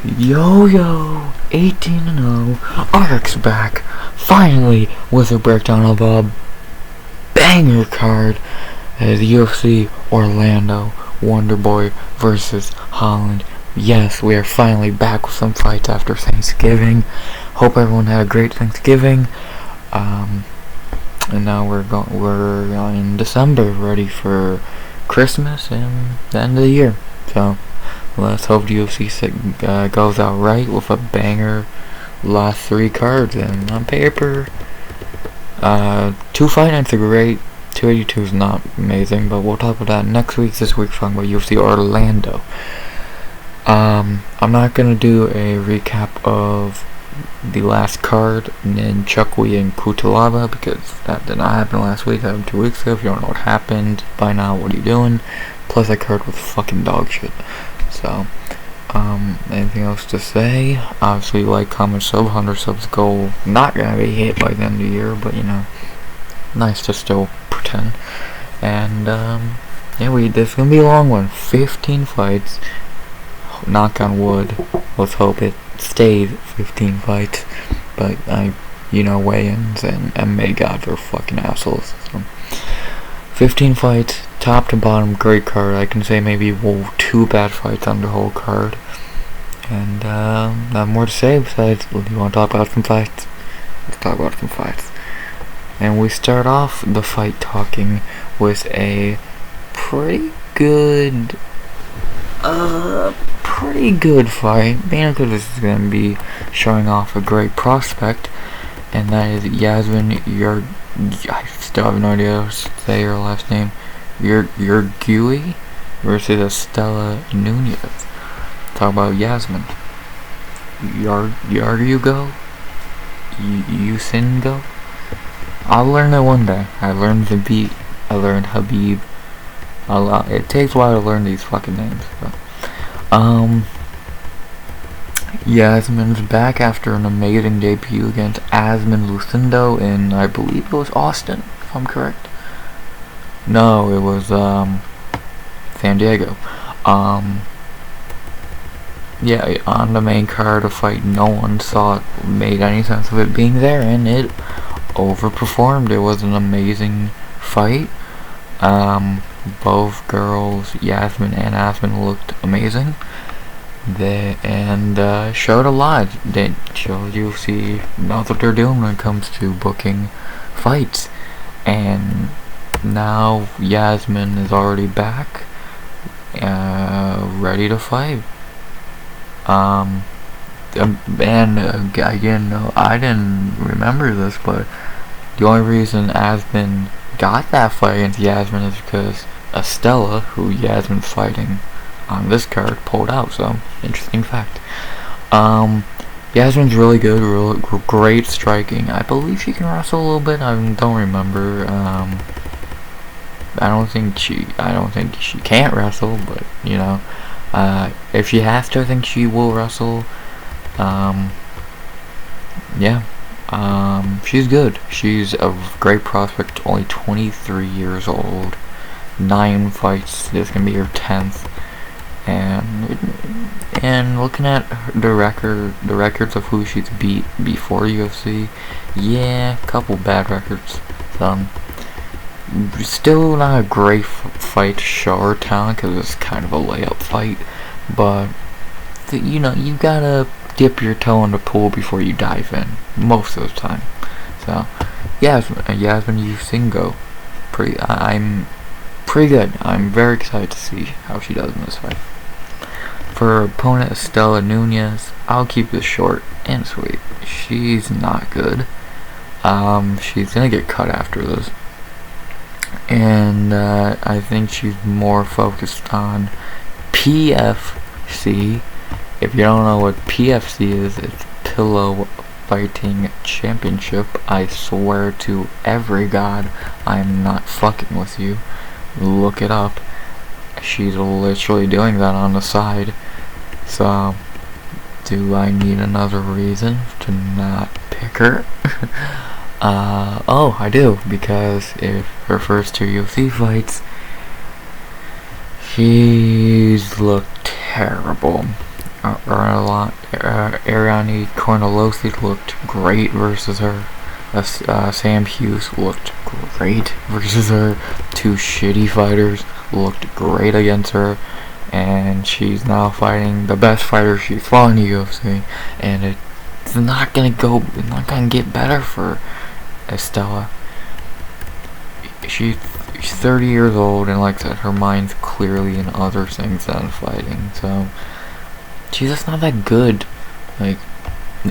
Yo, 18-0, RX back, finally, with a breakdown of a banger card, the UFC Orlando Wonderboy versus Holland. Yes, we are finally back with some fights after Thanksgiving. Hope everyone had a great Thanksgiving. And now we're in December, ready for Christmas and the end of the year. So let's hope the UFC goes out right with a banger last three cards. And on paper, 2 fight nights are great. 282 is not amazing, but we'll talk about that next week. This week's talking about UFC Orlando. I'm not gonna do a recap of the last card, Nchukwi and Kutalaba, because that did not happen last week. That happened 2 weeks ago. If you don't know what happened by now, what are you doing? Plus, that card was fucking dog shit. So, anything else to say? Obviously, like, comment, sub, 100 subs goal. Not gonna be hit by the end of the year, but you know, nice to still pretend. And yeah, this is gonna be a long one. 15 fights. Knock on wood. Let's hope it stays 15 fights. But weigh-ins and MMA gods are fucking assholes. So 15 fights, top to bottom, great card. I can say maybe 2 bad fights on the whole card. And not more to say besides, do you want to talk about some fights? Let's talk about some fights. And we start off the fight talking with a pretty good fight. Because this is going to be showing off a great prospect, and that is Yasmin I still have no idea how to say her last name. Yurgui versus Estella Nunez. Talk about Yasmin. Yargugo? Yusingo? I'll learn it one day. I learned the beat. I learned Habib. It takes a while to learn these fucking names. But. Yasmin's back after an amazing debut against Asmin Lucindo in, I believe it was Austin, if I'm correct. No, it was San Diego. Yeah, on the main card of fight, no one saw it made any sense of it being there, and it overperformed. It was an amazing fight. Both girls, Yasmin and Asmin, looked amazing. Showed a lot. They showed UFC knows what they're doing when it comes to booking fights. And now Yasmin is already back, ready to fight. Again, no, I didn't remember this, but the only reason Asmin got that fight against Yasmin is because Estella, who Yasmin's fighting on this card, pulled out. So, interesting fact. Yasmin's really good, great striking. I believe she can wrestle a little bit. I don't remember. I don't think she can't wrestle, but you know, if she has to, I think she will wrestle. Yeah. She's good. She's a great prospect, only 23 years old. 9 fights. This can be her 10th. And looking at the records of who she's beat before UFC, yeah, a couple bad records. Still not a great fight to show her talent because it's kind of a layup fight. But you gotta dip your toe in the pool before you dive in, most of the time. So, Yasmin Yusingo, I'm pretty good. I'm very excited to see how she does in this fight. For her opponent, Estella Nunez, I'll keep this short and sweet. She's not good. She's gonna get cut after this. And I think she's more focused on PFC. If you don't know what PFC is, it's Pillow Fighting Championship. I swear to every god, I'm not fucking with you. Look it up. She's literally doing that on the side. So, do I need another reason to not pick her? Oh, I do, because if her first 2 UFC fights, she's looked terrible. Ariane Cornelossi looked great versus her. Sam Hughes looked great versus her. Two shitty fighters looked great against her, and she's now fighting the best fighter she's fought in the UFC, and it's not gonna get better for Estella. She's 30 years old, and like I said, her mind's clearly in other things than fighting, so she's just not that good. Like,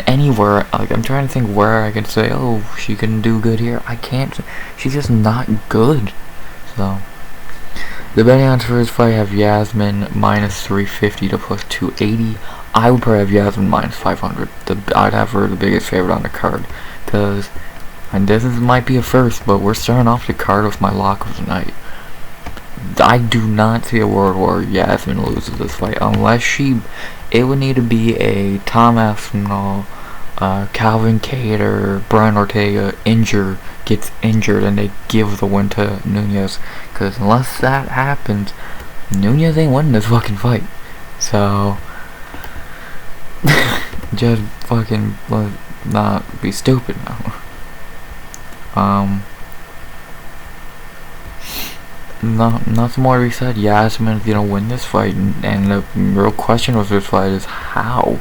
anywhere, like, I'm trying to think where I could say, oh, she can do good here. I can't. She's just not good. So, the betting odds for this fight have Yasmin minus 350 to plus 280. I would probably have Yasmin minus 500. I'd have her the biggest favorite on the card, because, and this might be a first, but we're starting off the card with my lock of the night. I do not see a world where Yasmin loses this fight unless it would need to be a Tom Aspinall, Calvin Kattar, Brian Ortega gets injured, and they give the win to Nunes. Because unless that happens, Nunes ain't winning this fucking fight. So, just fucking not be stupid now. Nothing more to be said. Yasmin's gonna win this fight, and the real question with this fight is how.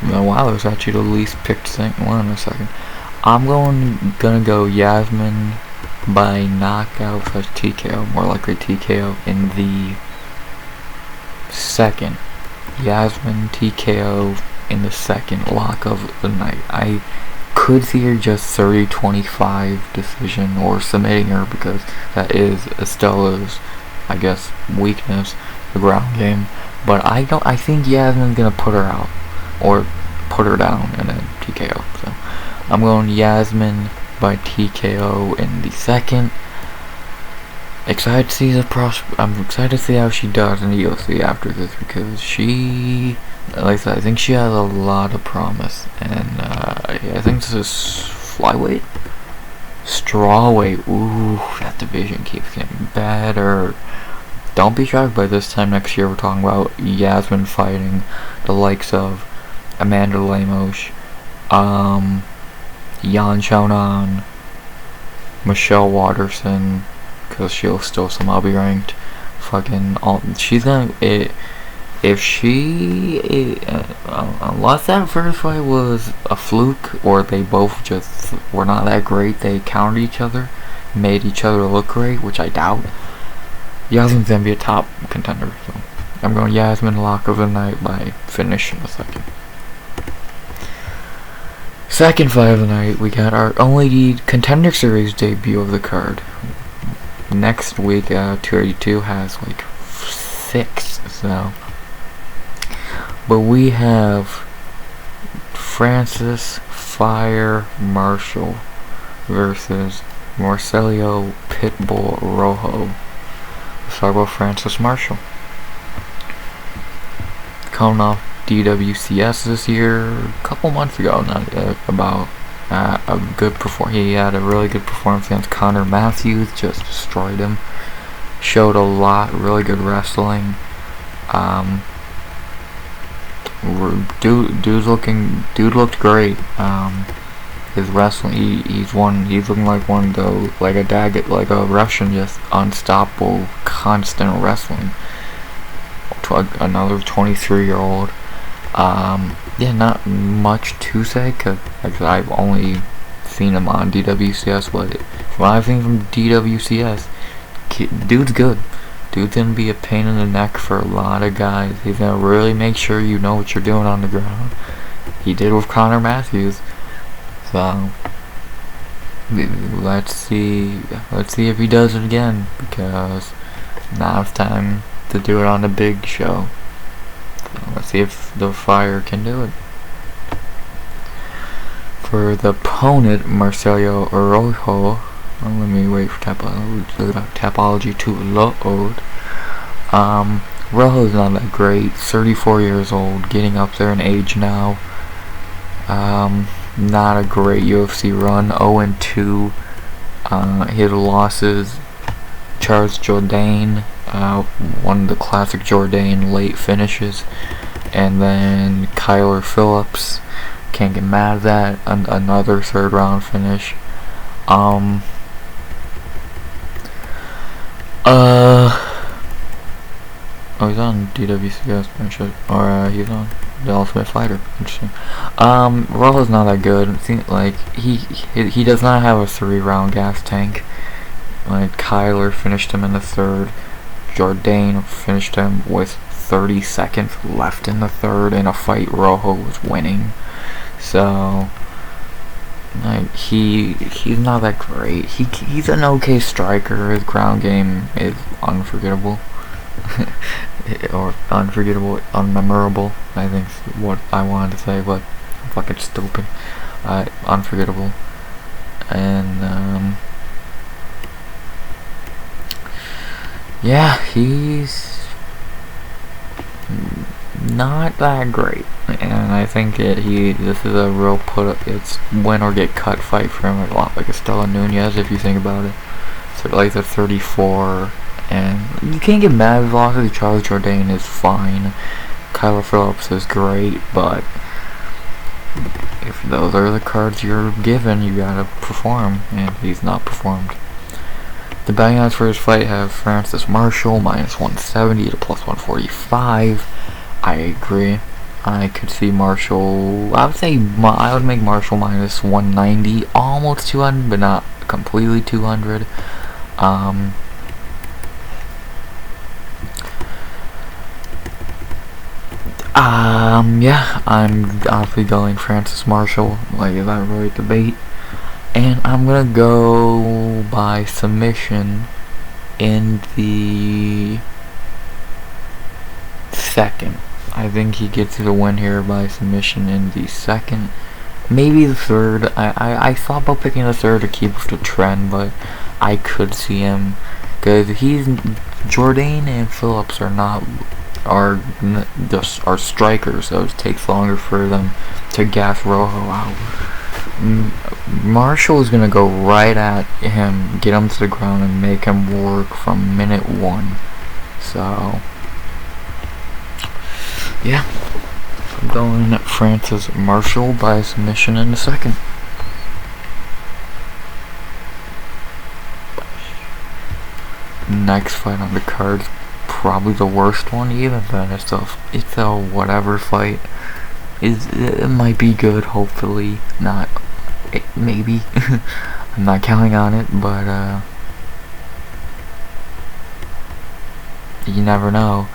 Wow, there's actually the least picked thing. One in a second. I'm gonna go Yasmin by knockout / TKO, more likely TKO in the second. Yasmin TKO in the second lock of the night. I could see her just 30-25 decision or submitting her, because that is Estella's, I guess, weakness, the ground game. But I think Yasmin's gonna put her out or put her down in a TKO. So I'm going Yasmin by TKO in the second. Excited to see I'm excited to see how she does in the UFC after this, because she, like I said, I think she has a lot of promise, and I think this is flyweight, strawweight. Ooh, that division keeps getting better. Don't be shocked by this time next year we're talking about Yasmin fighting the likes of Amanda Lemos, Yan Xiaonan, Michelle Watterson, because she'll still somehow be ranked. She's gonna, if she, unless that first fight was a fluke, or they both just were not that great, they countered each other, made each other look great, which I doubt, Yasmin's gonna be a top contender. So I'm going Yasmin lock of the night by finish in a second. Second fight of the night, we got our only Contender Series debut of the card. Next week, 282 has like 6, so. But we have Francis Fire Marshall versus Marcelio Pitbull Rojo. Let's talk about Francis Marshall. Coming off DWCS this year, a couple months ago, about a good performance. He had a really good performance against Connor Matthews, just destroyed him. Showed a lot, really good wrestling. Dude looked great. His wrestling, he's looking like one though, like a Russian, just unstoppable, constant wrestling. Another 23-year-old. Yeah, not much to say, because I've only seen him on DWCS, but from what I've seen from DWCS, dude's good. Dude's gonna be a pain in the neck for a lot of guys. He's gonna really make sure you know what you're doing on the ground. He did with Connor Matthews. So let's see if he does it again, because now it's time to do it on the big show. So let's see if the Fire can do it. For the opponent, Marcelio Rojo, let me wait for Tapology to load. Rojo's not that great, 34 years old, getting up there in age now. Not a great UFC run, 0-2 His losses: Charles Jourdain, one of the classic Jourdain late finishes, and then Kyler Phillips, can't get mad at that, another third round finish. Oh, he's on DWCS, or he's on The Ultimate Fighter. Interesting. Rojo's not that good. It seems like he does not have a 3-round gas tank. Like, Kyler finished him in the third. Jourdain finished him with 30 seconds left in the third in a fight Rojo was winning. So, like, he's not that great. He's an okay striker. His ground game is unforgettable. Or unforgettable, unmemorable, I think is what I wanted to say, but I'm fucking stupid. Unforgettable. And, yeah, he's not that great. And I think this is a real it's win or get cut fight for him, a lot like Estela Nunez, if you think about it. So, like, the 34. And you can't get mad at losses. Charles Jourdain is fine. Kyler Phillips is great, but if those are the cards you're given, you gotta perform, and he's not performed. The betting odds for his fight have Francis Marshall -170 to +145. I agree. I could see Marshall. I would make Marshall -190, almost 200, but not completely 200. Yeah, I'm obviously going Francis Marshall, like, is that really debate? And I'm gonna go by submission in the second. I think he gets the win here by submission in the second. Maybe the third. I thought about picking the third to keep with the trend, but I could see him, because Jourdain and Phillips are strikers, so it takes longer for them to gas Rojo out. Marshall is gonna go right at him, get him to the ground, and make him work from minute 1. So, yeah, I'm going Francis Marshall by submission in the second. Next fight on the card, probably the worst one, even then it's a whatever fight. It might be good, hopefully not. Maybe. I'm not counting on it, but you never know.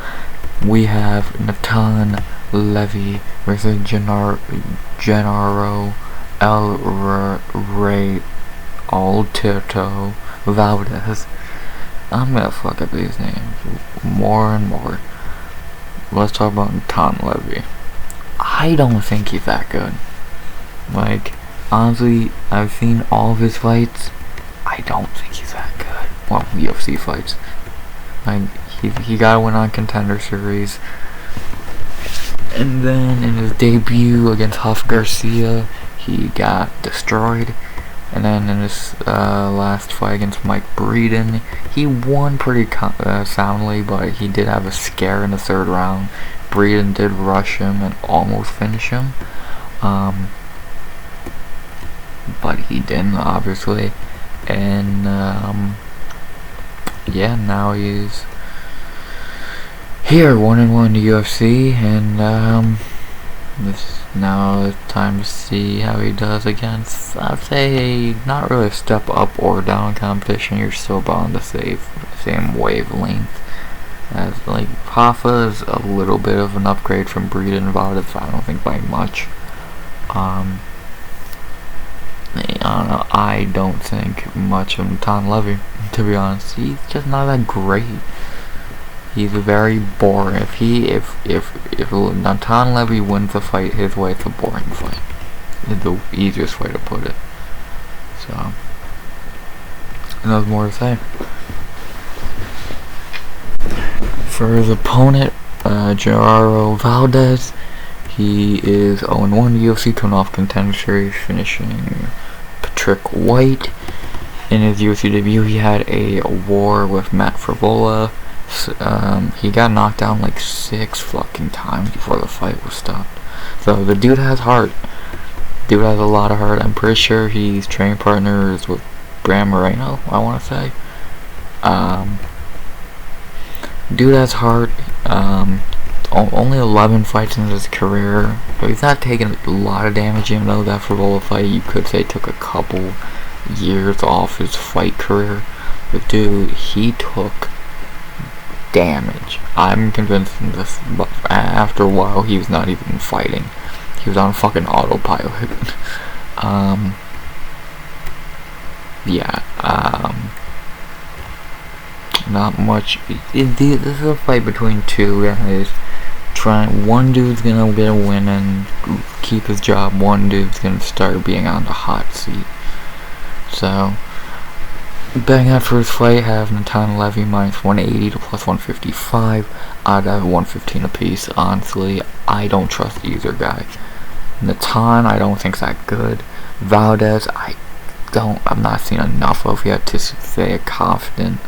We have Natan Levy versus Gennaro El Rey Alberto Valdez. I'm gonna fuck up these names more and more. Let's talk about Natan Levy. I don't think he's that good. Like, honestly, I've seen all of his fights. I don't think he's that good. Well, UFC fights. Like, he got a win on Contender Series. And then in his debut against Huff Garcia, he got destroyed. And then in his last fight against Mike Breeden, he won pretty soundly, but he did have a scare in the third round. Breeden did rush him and almost finish him, but he didn't, obviously. And yeah, now he's here, 1-1 in the UFC, and now it's time to see how he does against, I'd say, not really a step up or down competition. You're still bound to same wavelength. As, like, Hoffa is a little bit of an upgrade from Breeden and Valdez, I don't think by much. I don't think much of Natan Levy, to be honest. He's just not that great. He's very boring. If Natan Levy wins the fight his way, it's a boring fight. It's the easiest way to put it. So, and there's more to say. For his opponent, Gerardo Valdez, he is 0-1 UFC, coming off Contender Series, finishing Patrick White. in his UFC debut, he had a war with Matt Frivola. He got knocked down like 6 fucking times before the fight was stopped. So the dude has heart. Dude has a lot of heart. I'm pretty sure he's training partners with Bram Moreno, I want to say. Dude has heart. Only 11 fights in his career, but he's not taking a lot of damage. Even though that Frivola fight, you could say, took a couple years off his fight career. But dude, he took damage. I'm convinced this, but after a while, he was not even fighting. He was on fucking autopilot. Not much. This is a fight between two guys. One dude's gonna get a win and keep his job. One dude's gonna start being on the hot seat. So, betting that first fight, have Natan Levy minus 180 to plus 155. I'd have 115 apiece. Honestly, I don't trust either guy. Natan, I don't think's that good. Valdez, I'm not seeing enough of yet to say confident.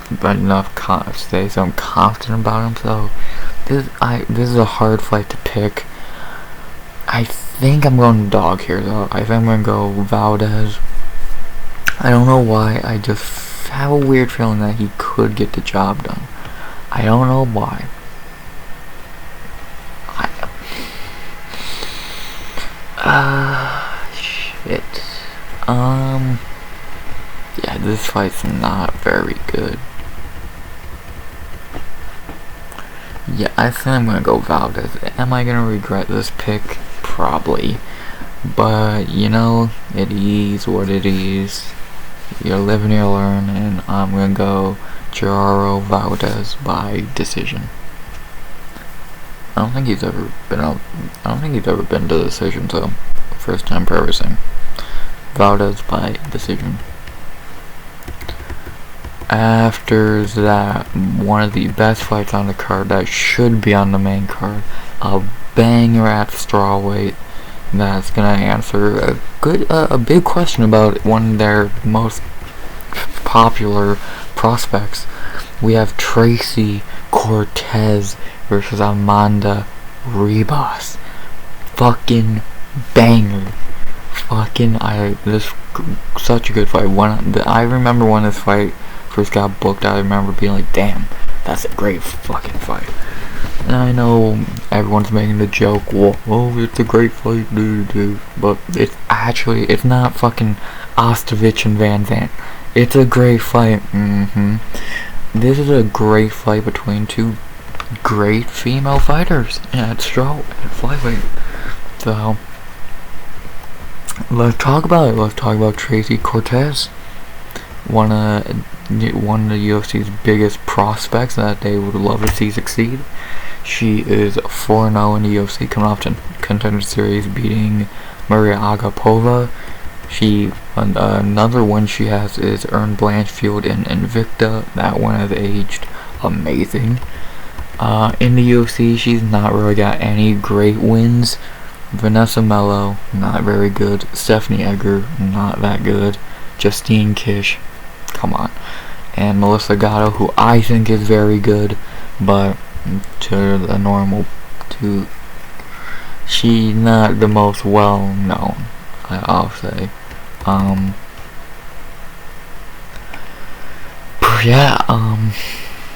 But enough to say so I'm confident about him. So this is a hard fight to pick. I think I'm going dog here though. I think I'm gonna go Valdez. I don't know why. I just have a weird feeling that he could get the job done. I don't know why. Shit. Yeah, this fight's not very good. Yeah, I think I'm gonna go Valdez. Am I gonna regret this pick? Probably. But, you know, it is what it is. You live and you learn, and I'm gonna go Gerardo Valdez by decision. I don't think he's ever been to decision, so first time for everything. Valdez by decision. After that, one of the best fights on the card that should be on the main card, a banger at strawweight that's gonna answer a big question about one of their most popular prospects. We have Tracy Cortez versus Amanda Ribas. Fucking banger. This such a good fight. I remember when this fight first got booked, I remember being like, damn, that's a great fucking fight. And I know everyone's making the joke, whoa, it's a great fight, dude, but it's not fucking Ostovich and Van Zandt. It's a great fight. This is a great fight between two great female fighters at flyweight. So let's talk about it. Let's talk about Tracy Cortez, one of the UFC's biggest prospects that they would love to see succeed. She is 4-0 in the UFC, coming off to Contender Series, beating Maria Agapova. Another one she has is Erin Blanchfield in Invicta. That one has aged amazing. In the UFC, she's not really got any great wins. Vanessa Mello, not very good. Stephanie Egger, not that good. Justine Kish, come on. And Melissa Gatto, who I think is very good, but she's not the most well known, I'll say.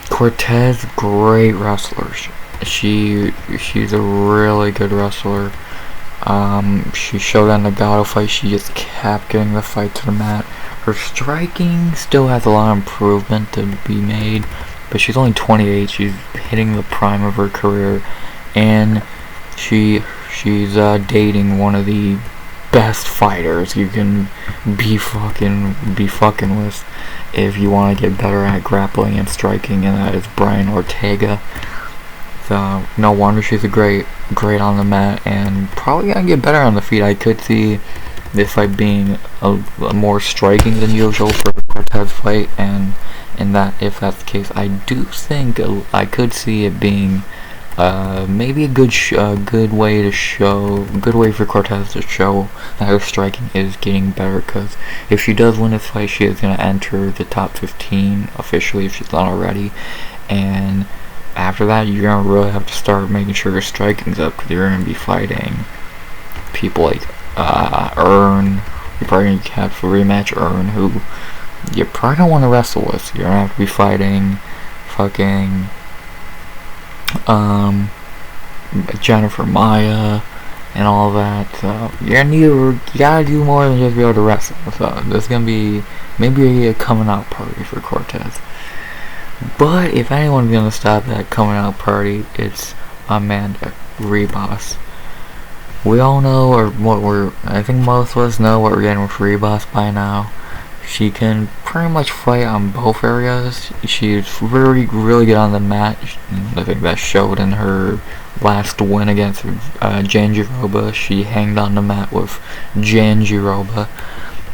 Cortez, great wrestler. She's a really good wrestler. She showed on the Gatto fight, she just kept getting the fight to the mat. Her striking still has a lot of improvement to be made, but she's only 28. She's hitting the prime of her career, and she's dating one of the best fighters you can be fucking with if you want to get better at grappling and striking, and that is Brian Ortega. So no wonder she's a great on the mat, and probably gonna get better on the feet. I could see this fight being a more striking than usual for the Cortez fight, and that if that's the case, I do think I could see it being Maybe a good way for Cortez to show that her striking is getting better. Because if she does win this fight, she is gonna enter the top 15 officially if she's not already. And after that, you're gonna really have to start making sure your striking's up. Because you're gonna be fighting people like Earn. You're probably gonna have to rematch Earn, who you probably don't want to wrestle with. You're gonna have to be fighting fucking Jennifer Maya and all that. So you gotta do more than just be able to wrestle. So there's gonna be maybe a coming out party for Cortez. But if anyone's gonna stop that coming out party, it's Amanda Ribas. We all know, I think most of us know what we're getting with Ribas by now. She can pretty much fight on both areas. She's really good on the mat. I think that showed in her last win against Jandiroba. She hanged on the mat with Jandiroba.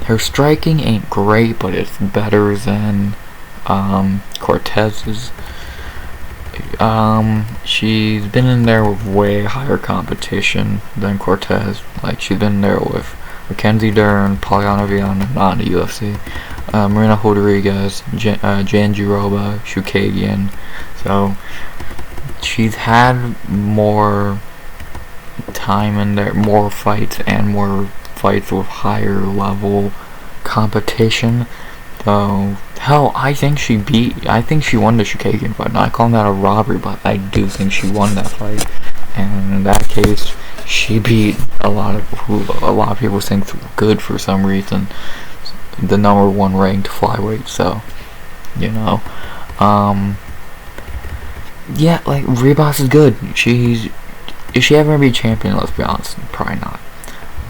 Her striking ain't great, but it's better than Cortez's. She's been in there with way higher competition than Cortez. Like, she's been there with Mackenzie Dern, Polyana Viana, not in the UFC, Marina Rodriguez, Jandiroba, Shukagian. So she's had more time in there, more fights, and more fights with higher level competition. So hell, I think she won the Shukagian fight. Not calling that a robbery, but I do think she won that fight. And in that case, she beat a lot of people think good for some reason, the #1 ranked flyweight. So, yeah, like, Ribas is good. Is she ever gonna be a champion? Let's be honest, probably not.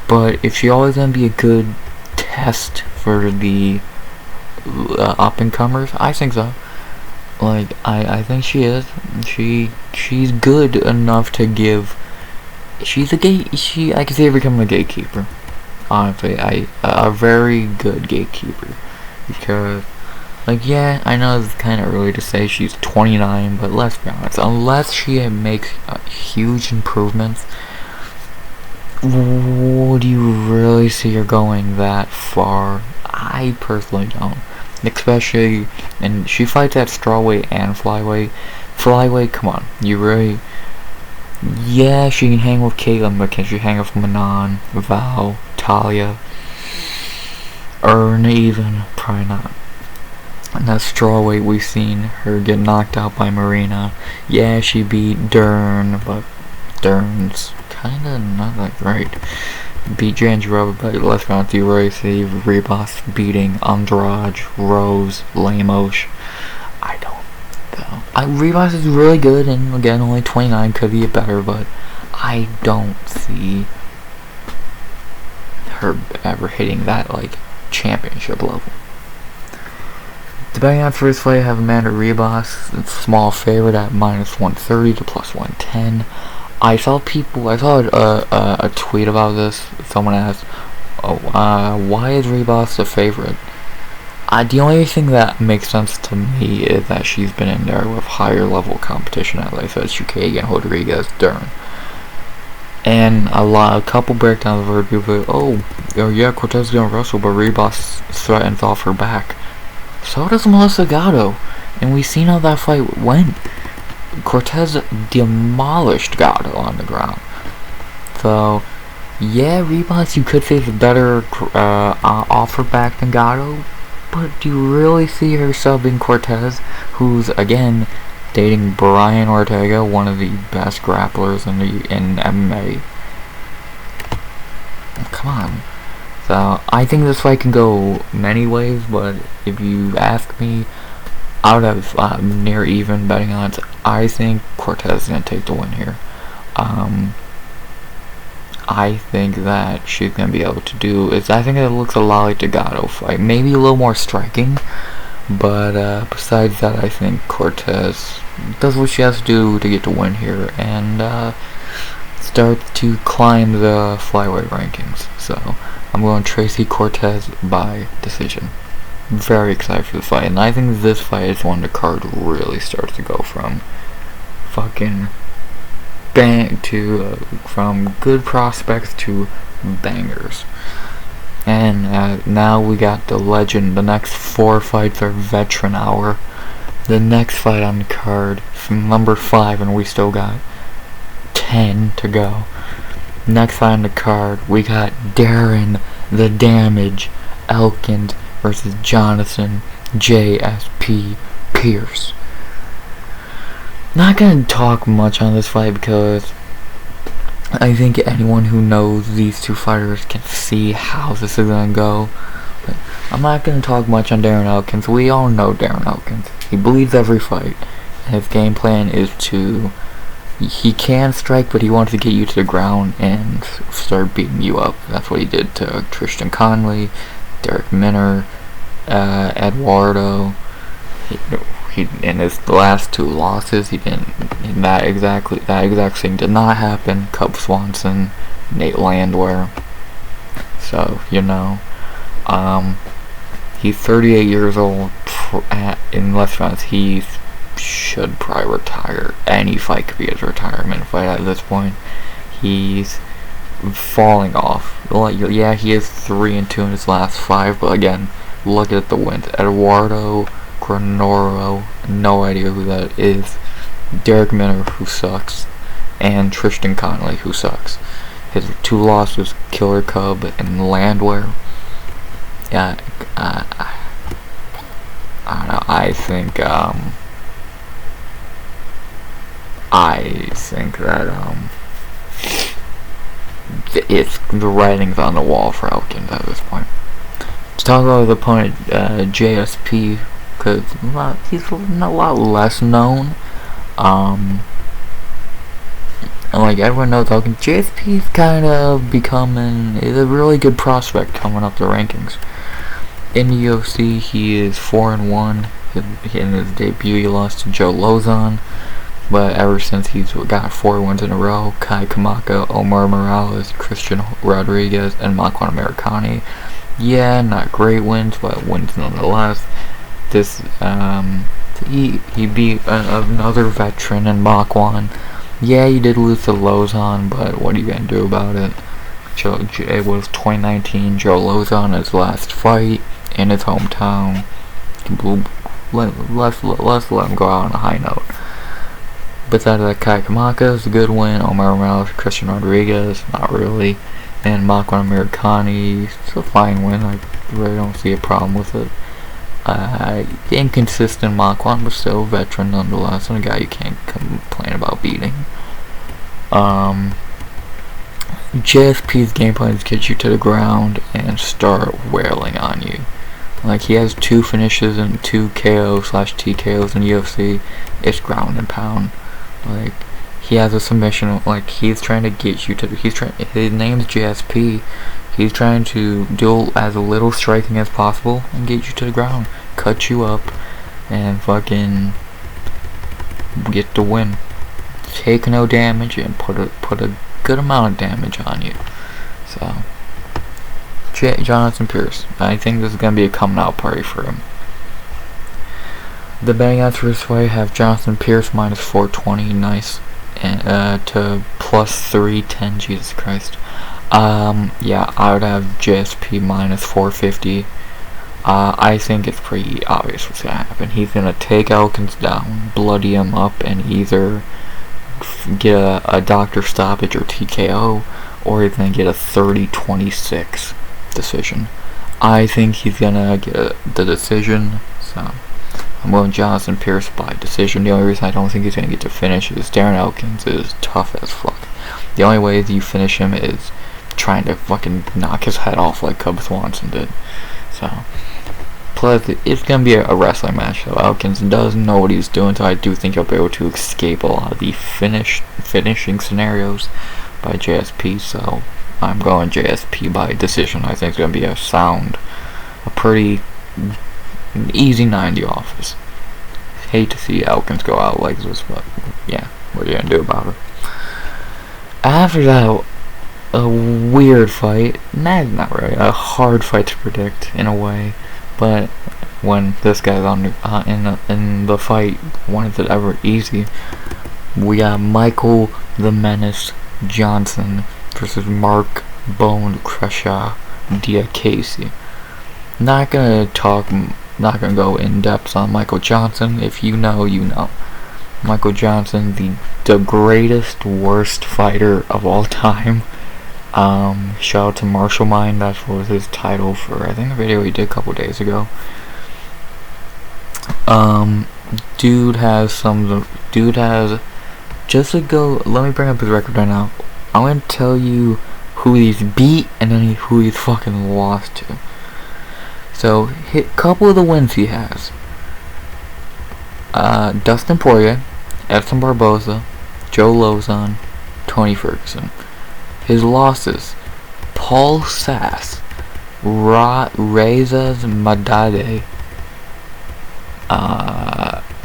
But if she always gonna be a good test for the up and comers, I think so. Like, I think she is. She's good enough to give. I can see her becoming a gatekeeper. Honestly, a very good gatekeeper. Because, like, yeah, I know it's kind of early to say she's 29, but let's be honest. Unless she makes huge improvements, would you really see her going that far? I personally don't. Especially, and she fights at strawweight and flyweight. Flyweight, come on, yeah, she can hang with Caitlyn, but can she hang with Manon, Val, Talia, Earn even? Probably not. And that strawweight, we've seen her get knocked out by Marina. Yeah, she beat Dern, but Dern's kinda not that great. Beat Jandiroba, but let's be honest, you really see Ribas beating Andrade, Rose, Lemos. I don't though. Ribas is really good, and again, only 29, could be better, but I don't see her ever hitting that, like, championship level. The betting odds for this fight have Amanda Ribas, small favorite at -130 to +110. I saw a tweet about this. Someone asked, why is Ribas the favorite? The only thing that makes sense to me is that she's been in there with higher level competition, as I said, Shukagian, Rodriguez, Dern. And a couple breakdowns I've heard people say, oh yeah, Cortez is gonna wrestle, but Ribas threatens off her back. So does Melissa Gatto, and we've seen how that fight went. Cortez demolished Gatto on the ground. So, yeah, Ribas, you could say, is a better offer back than Gatto, but do you really see her subbing Cortez, who's, again, dating Brian Ortega, one of the best grapplers in MMA? Come on. So, I think this fight can go many ways, but if you ask me, out of near even betting odds, I think Cortez is going to take the win here. I think that she's going to be able to do is, I think it looks a lot like the Gatto fight. Maybe a little more striking, but besides that, I think Cortez does what she has to do to get the win here and start to climb the flyweight rankings. So I'm going Tracy Cortez by decision. Very excited for the fight, and I think this fight is when the card really starts to go from fucking from good prospects to bangers. And now we got the legend. The next 4 fights are veteran hour. The next fight on the card from number 5, and we still got 10 to go. Next fight on the card, we got Darren the Damage Elkins versus Jonathan JSP Pierce. Not gonna talk much on this fight because I think anyone who knows these two fighters can see how this is gonna go. But I'm not gonna talk much on Darren Elkins. We all know Darren Elkins. He bleeds every fight. And his game plan is he can strike, but he wants to get you to the ground and start beating you up. That's what he did to Tristan Conley, Derek Minner, Eduardo. He in his last 2 losses, he didn't. That exact thing did not happen. Cub Swanson, Nate Landwehr. So he's 38 years old. In let's be honest, he should probably retire. Any fight could be his retirement fight at this point. He's falling off. Yeah, he is 3-2 in his last 5, but again, look at the wins. Eduardo Granoro, no idea who that is. Derek Minner, who sucks, and Tristan Conley, who sucks. His 2 losses, Killer Cub and Landwehr. Yeah, I don't know. I think that it's the writing's on the wall for Elkins at this point. To talk about his opponent, JSP, because he's a lot less known. And like everyone knows, Elkins, JSP's kind of is a really good prospect coming up the rankings. In the UFC, he is 4-1. In his debut, he lost to Joe Lozon. But ever since he's got 4 wins in a row, Kai Kamaka, Omar Morales, Christian Rodriguez, and Makwan Americani. Yeah, not great wins, but wins nonetheless. He beat another veteran in Makwan. Yeah, he did lose to Lozon, but what are you gonna do about it? It was 2019, Joe Lozon, his last fight in his hometown. Let's let him go out on a high note. Besides that, Kai Kamaka is a good win. Omar Morales, Christian Rodriguez, not really. And Makwan Americani, it's a fine win. I really don't see a problem with it. Inconsistent Makwan, but still a veteran nonetheless, and a guy you can't complain about beating. JSP's game plan is get you to the ground and start wailing on you. Like, he has 2 finishes and 2 KO/TKOs in UFC. It's ground and pound. Like, he has a submission. Like, he's trying to get you to. His name's JSP. He's trying to do as little striking as possible and get you to the ground, cut you up, and fucking get the win. Take no damage and put a good amount of damage on you. So, Jonathan Pierce, I think this is gonna be a coming out party for him. The betting odds for this fight have Jonathan Pierce minus 420, nice, and to plus 310. Jesus Christ. Yeah, I would have JSP minus 450. I think it's pretty obvious what's gonna happen. He's gonna take Elkins down, bloody him up, and either get a doctor stoppage or TKO, or he's gonna get a 30-26 decision. I think he's gonna get the decision, so I'm going Jonathan Pierce by decision. The only reason I don't think he's gonna get to finish is Darren Elkins is tough as fuck. The only way that you finish him is trying to fucking knock his head off like Cub Swanson did. So, plus it's gonna be a wrestling match, so Elkins does know what he's doing, so I do think he'll be able to escape a lot of the finishing scenarios by JSP, so I'm going JSP by decision. I think it's gonna be a pretty easy 90 office. Hate to see Elkins go out like this, but yeah, what are you gonna do about it? After that, a weird fight, not really, a hard fight to predict in a way, but when this guy's in the fight, when is it ever easy? We got Michael the Menace Johnson versus Mark Bone Crusher Diakese. Not gonna go in depth on Michael Johnson. If you know, you know. Michael Johnson, the greatest, worst fighter of all time. Shout out to Martial Mind. That was his title for, I think, a video he did a couple days ago. Dude has just to go. Let me bring up his record right now. I'm gonna tell you who he's beat and then who he's fucking lost to. So, couple of the wins he has. Dustin Poirier, Edson Barboza, Joe Lozon, Tony Ferguson. His losses: Paul Sass, Reza Madade,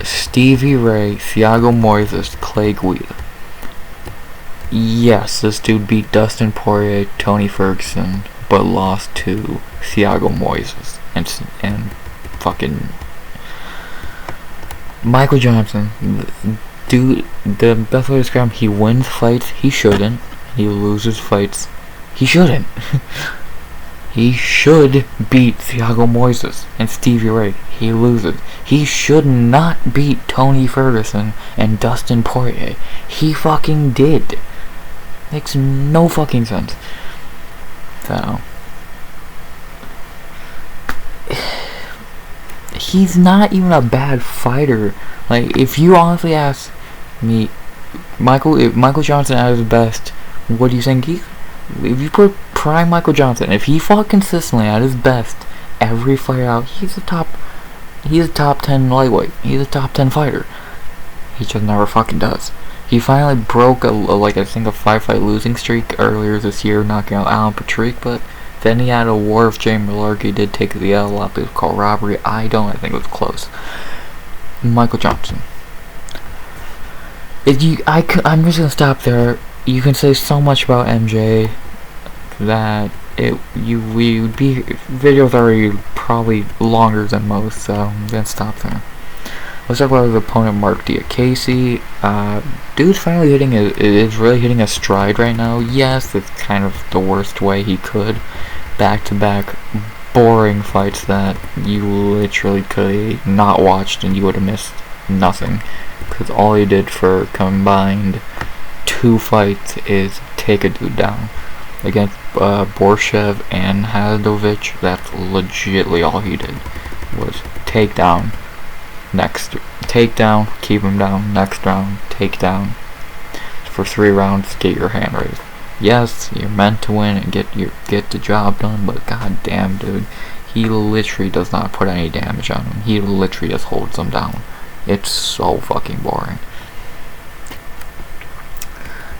Stevie Ray, Thiago Moises, Clay Guida. Yes, this dude beat Dustin Poirier, Tony Ferguson, but lost to Thiago Moises and fucking Michael Johnson. Dude, the best way to describe him: he wins fights he shouldn't. He loses fights he shouldn't. He should beat Thiago Moises and Stevie Ray. He loses. He should not beat Tony Ferguson and Dustin Poirier. He fucking did. Makes no fucking sense. So, he's not even a bad fighter. Like, if you honestly ask me, if Michael Johnson at his best, what do you think if you put prime Michael Johnson, if he fought consistently at his best every fight out, he's a top 10 lightweight. He's a top 10 fighter. He just never fucking does. He finally broke a 5-fight losing streak earlier this year, knocking out Alan Patrick, but then he had a war with Jay Malarkey, did take the L. A lot of people call robbery. I think it was close. Michael Johnson. I'm just gonna stop there. You can say so much about MJ that we would be videos already probably longer than most, so I'm gonna stop there. Let's talk about his opponent, Mark Diakese. Dude's finally is really hitting a stride right now. Yes, it's kind of the worst way he could. Back-to-back boring fights that you literally could not watched and you would have missed nothing. Because all he did for combined 2 fights is take a dude down. Against Borshev and Hadovic, that's legitly all he did. Was take down. Next takedown, keep him down. Next round, takedown. For 3 rounds, get your hand raised. Yes, you're meant to win and get the job done, but goddamn, dude, he literally does not put any damage on him. He literally just holds them down. It's so fucking boring.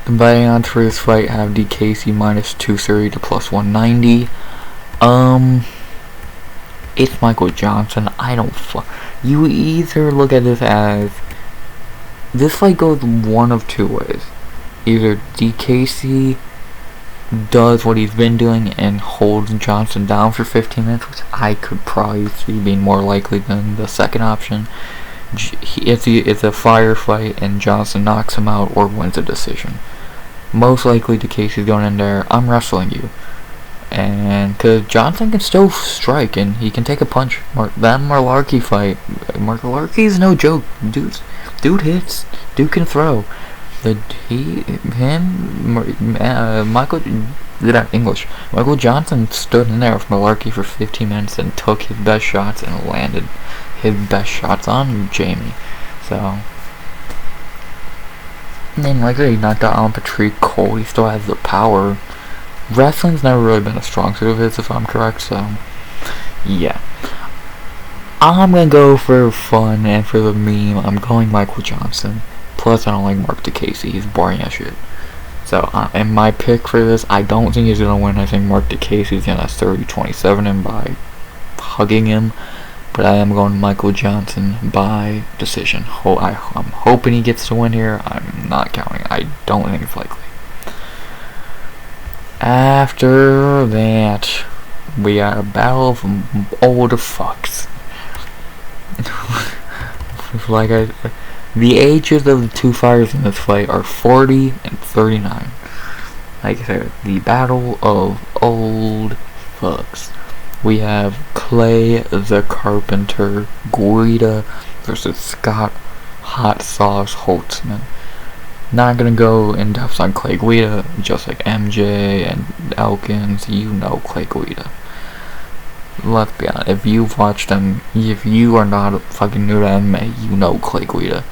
The betting odds for this fight have DKC -230 to +190. It's Michael Johnson. You either look at this as this fight goes one of 2 ways. Either DKC does what he's been doing and holds Johnson down for 15 minutes, which I could probably see being more likely than the second option. It's a firefight and Johnson knocks him out or wins a decision. Most likely DKC's going in there, I'm wrestling you. And because Johnson can still strike and he can take a punch. That Malarkey fight, Malarkey's no joke. Dude hits, dude can throw. Michael Johnson stood in there with Malarkey for 15 minutes and took his best shots and landed his best shots on Jamie. So, and like he knocked out Alan Patrick, Cole. He still has the power. Wrestling's never really been a strong suit of his, if I'm correct. So, yeah. I'm gonna go for fun and for the meme. I'm going Michael Johnson. Plus, I don't like Mark Diakese. He's boring as shit. So, and my pick for this, I don't think he's gonna win. I think Mark Diakese's gonna 30-27 him by hugging him. But I am going Michael Johnson by decision. I'm hoping he gets to win here. I'm not counting. I don't think it's likely. After that, we got a battle of old fucks. Like the ages of the two fighters in this fight are 40 and 39. Like I said, the battle of old fucks. We have Clay the Carpenter Guida versus Scott Hot Sauce Holtzman. Not gonna go in depth on Clay Guida, just like MJ and Elkins, you know Clay Guida. Let's be honest, if you've watched him, if you are not fucking new to MMA, you know Clay Guida.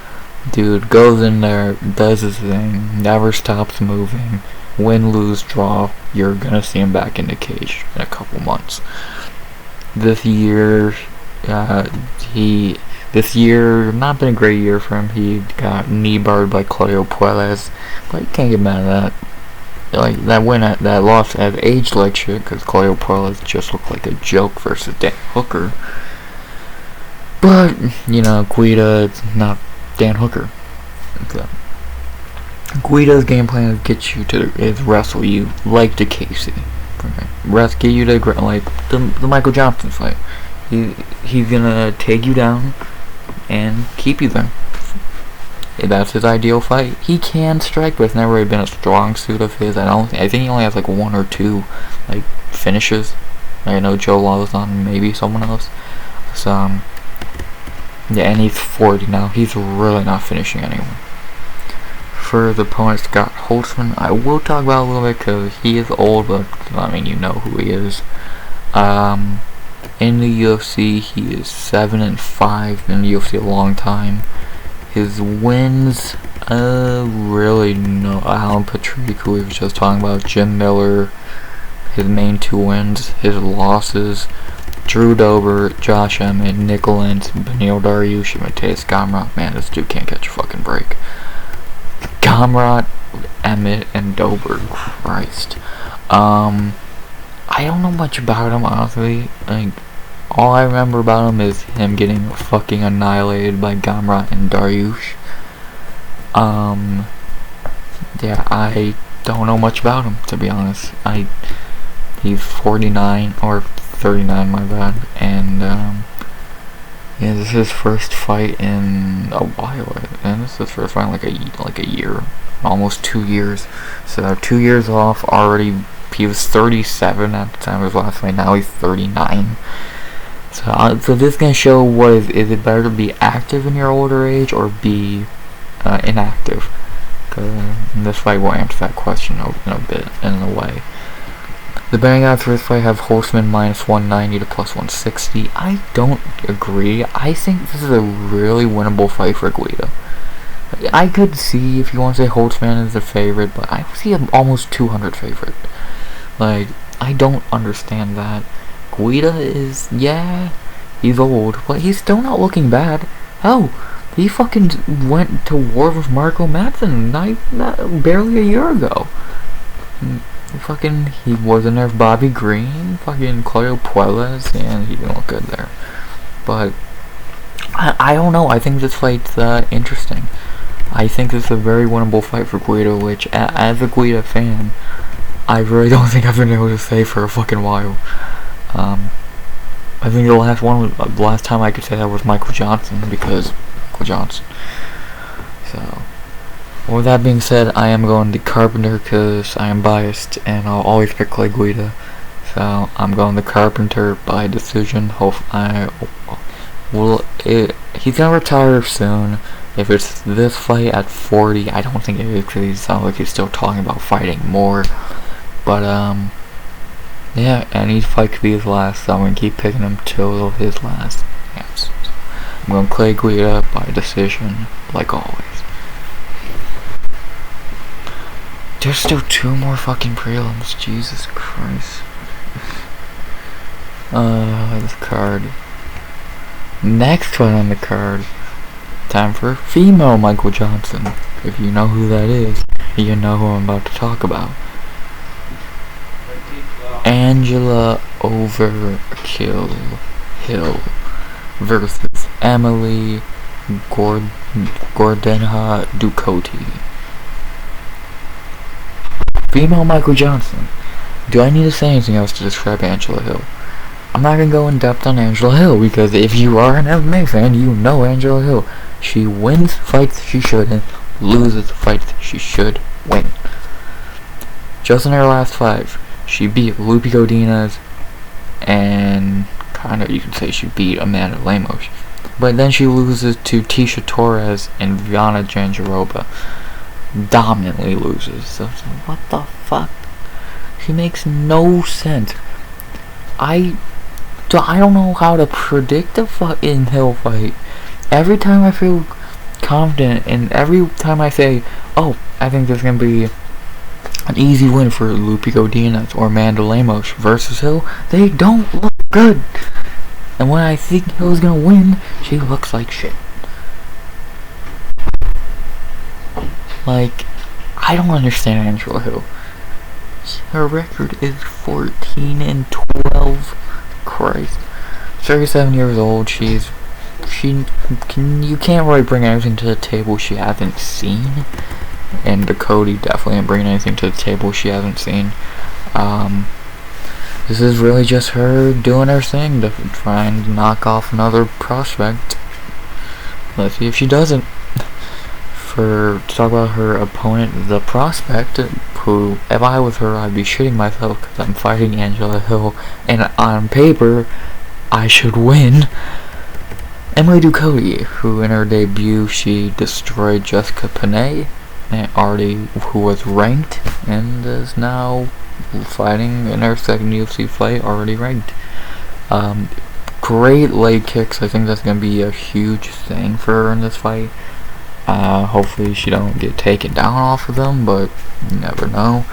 Dude goes in there, does his thing, never stops moving. Win, lose, draw, you're gonna see him back in the cage in a couple months. This year, not been a great year for him. He got knee barred by Claudio Puelles, but you can't get mad at that. Like, that loss has aged like shit, because Claudio Puelles just looked like a joke versus Dan Hooker. But, you know, Guida, it's not Dan Hooker. So, Guida's game plan is wrestle you like the Casey. Get you to like the Michael Johnson fight. He's gonna take you down and keep you there. That's his ideal fight. He can strike, but it's never really been a strong suit of his. I think he only has like one or two like finishes. I know Joe Lawson and maybe someone else. So yeah, and he's 40 now. He's really not finishing anyone. For the opponent, Scott Holtzman, I will talk about a little bit because he is old, but I mean, you know who he is. In the UFC, he is 7-5. Been in the UFC a long time. His wins, really no. Alan Patrick, who we were just talking about, Jim Miller. His main two wins. His losses: Drew Dober, Josh Emmett, Nick Lentz, Benil Dariush, and Mateus Gamrot. Man, this dude can't catch a fucking break. Gamrot, Emmett, and Dober. Christ. I don't know much about him, honestly. Like, all I remember about him is him getting fucking annihilated by Gamrot and Dariush. Yeah, I don't know much about him, to be honest. He's 49 or 39, my bad, and yeah, this is his first fight in a while, and this is his first fight in like a year, almost 2 years. So 2 years off already. He was 37 at the time of his last fight. Now he's 39. So this gonna show is it better to be active in your older age or be inactive? This fight will answer that question in a way. The betting odds for this fight have Holtzman -190 to +160. I don't agree. I think this is a really winnable fight for Guida. I could see if you want to say Holtzman is the favorite, but I see him almost 200 favorite. Like, I don't understand that. Guida is, yeah, he's old, but he's still not looking bad. Hell, he fucking went to war with Marco Madsen barely a year ago. He was in there with Bobby Green, fucking Claudio Puelles, and he didn't look good there. But I don't know. I think this fight's interesting. I think this is a very winnable fight for Guida, which, as a Guida fan, I really don't think I've been able to say for a fucking while. I think the last time I could say that was Michael Johnson, because Michael Johnson. So, with that being said, I am going to Carpenter because I am biased, and I'll always pick Clay Guida. So, I'm going to Carpenter by decision. He's gonna retire soon. If it's this fight at 40, I don't think it is, because he sounds like he's still talking about fighting more. But, yeah, any fight could be his last, so I'm going to keep picking him till his last. Yes. I'm going to Clay Guida by decision, like always. There's still 2 more fucking prelims, Jesus Christ. This card. Next one on the card. Time for female Michael Johnson. If you know who that is, you know who I'm about to talk about. Angela Overkill Hill versus Emily Gordenha Ducote. Female Michael Johnson. Do I need to say anything else to describe Angela Hill? I'm not gonna go in depth on Angela Hill, because if you are an MMA fan, you know Angela Hill. She wins fights she shouldn't, loses fights she should win. Just in her last 5, she beat Lupi Godinez, and kinda you could say she beat Amanda Lemos. But then she loses to Tisha Torres and Viana Jandiroba. Dominantly loses. So what the fuck? She makes no sense. I don't know how to predict a fucking Hill fight. Every time I feel confident, and every time I say, oh, I think there's gonna be an easy win for Lupi Godinez or Amanda Lemos versus Hill, they don't look good. And when I think Hill's gonna win, she looks like shit. Like, I don't understand Angela Hill. Her record is 14-12. Christ. 37 years old. You can't really bring anything to the table she hasn't seen. And Cody definitely ain't bringing anything to the table she hasn't seen. This is really just her doing her thing to try and knock off another prospect. Let's see if she doesn't. To talk about her opponent, the prospect, who, if I was her, I'd be shitting myself because I'm fighting Angela Hill, and on paper, I should win. Emily Ducote, who in her debut, she destroyed Jessica Panay, who was ranked, and is now fighting in her second UFC fight, already ranked. Great leg kicks. I think that's going to be a huge thing for her in this fight. Hopefully she don't get taken down off of them, but you never know.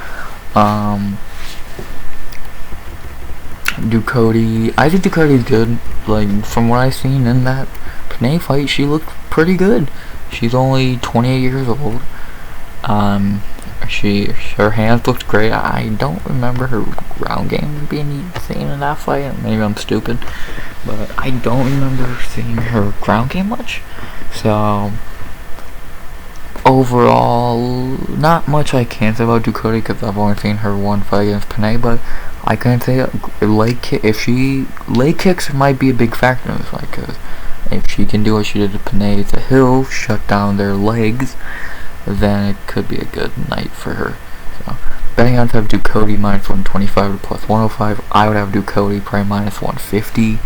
Ducote, I think Ducote's good. Like, from what I've seen in that Panay fight, she looked pretty good. She's only 28 years old. Her hands looked great. I don't remember her ground game being seen in that fight. Maybe I'm stupid, but I don't remember seeing her ground game much. So overall, not much I can say about Ducote because I've only seen her one fight against Panay, but I can say leg kicks might be a big factor in this fight, because if she can do what she did to Panay to Hill, shut down their legs, then it could be a good night for her. So betting on to have Ducote minus 125 to plus 105. I would have Ducote probably minus 150.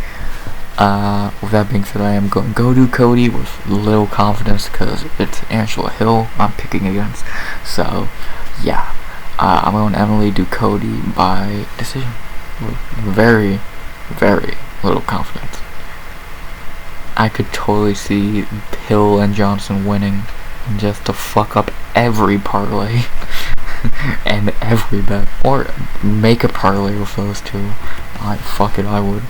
With that being said, I am going to go Ducote with little confidence because it's Angela Hill I'm picking against. So, yeah. I'm going Emily Ducote by decision. With very, very little confidence. I could totally see Hill and Johnson winning just to fuck up every parlay and every bet. Or make a parlay with those two. Fuck it, I would.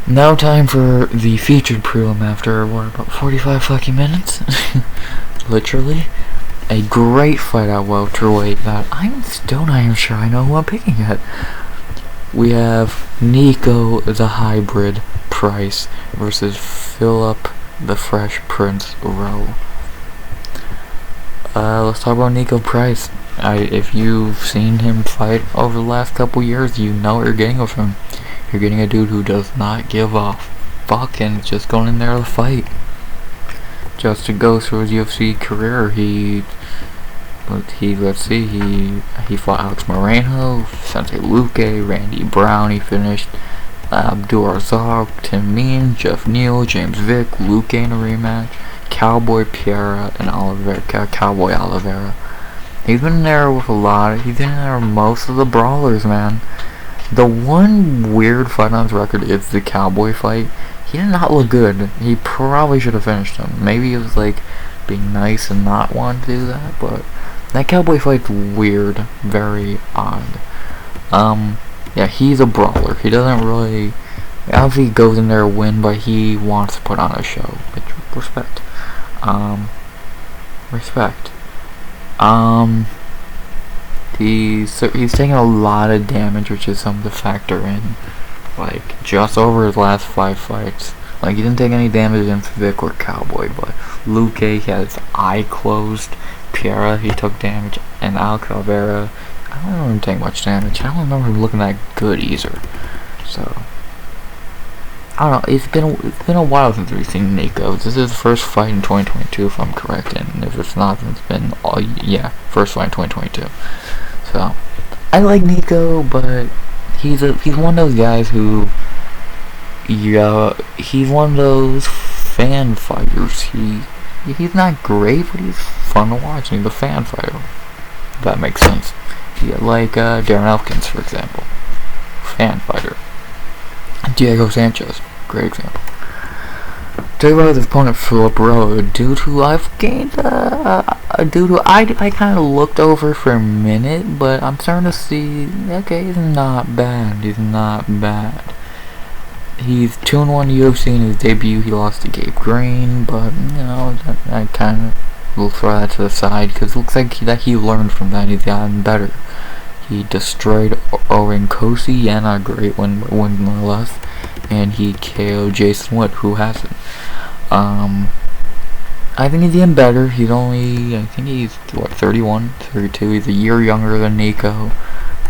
Now time for the featured prelim after, about 45 fucking minutes? Literally. A great fight at welterweight that I'm still not even sure I know who I'm picking yet. We have Nico the Hybrid Price versus Philip the Fresh Prince Rowe. Let's talk about Nico Price. If you've seen him fight over the last couple years, you know what you're getting with him. You're getting a dude who does not give a fuck and is just going in there to fight. Just to go through his UFC career, he fought Alex Moreno, Sensei Luque, Randy Brown. He finished Abdul Razak, Tim Mean, Jeff Neal, James Vick, Luque in a rematch, Cowboy Piera, and Cowboy Oliveira. He's been in there with he's been in there with most of the brawlers, man. The one weird fight on his record is the Cowboy fight. He did not look good. He probably should have finished him. Maybe it was like being nice and not wanting to do that, but that Cowboy fight's weird. Very odd. Yeah, he's a brawler. He doesn't really... Obviously he goes in there to win, but he wants to put on a show. Which, respect. He's taking a lot of damage, which is something to factor in. Like, just over his last 5 fights. Like, he didn't take any damage against Vic or Cowboy, but Luque, he had his eye closed. Piera, he took damage. And Alex Oliveira, I don't remember him taking much damage. I don't remember him looking that good either. So I don't know. It's been a while since we've seen Nico. This is his first fight in 2022, if I'm correct, and if it's not, then it's been first fight in 2022. So I like Nico, but he's one of those guys who, he's one of those fan fighters. He's not great, but he's fun to watch. And he's a fan fighter. If that makes sense. Yeah, like Darren Elkins, for example, fan fighter. Diego Sanchez, great example. Talk about his opponent Philip Rowe, a dude who I've gained, a dude who I kind of looked over for a minute, but I'm starting to see, okay, he's not bad, He's 2-1 UFC in his debut. He lost to Gabe Green, but, I kind of will throw that to the side, because it looks like that he learned from that, he's gotten better. He destroyed Oren Kosi, and a great win nonetheless, and he KO'd Jason Wood, who hasn't. I think he's getting better. He's only, I think he's, 31, 32. He's a year younger than Nico,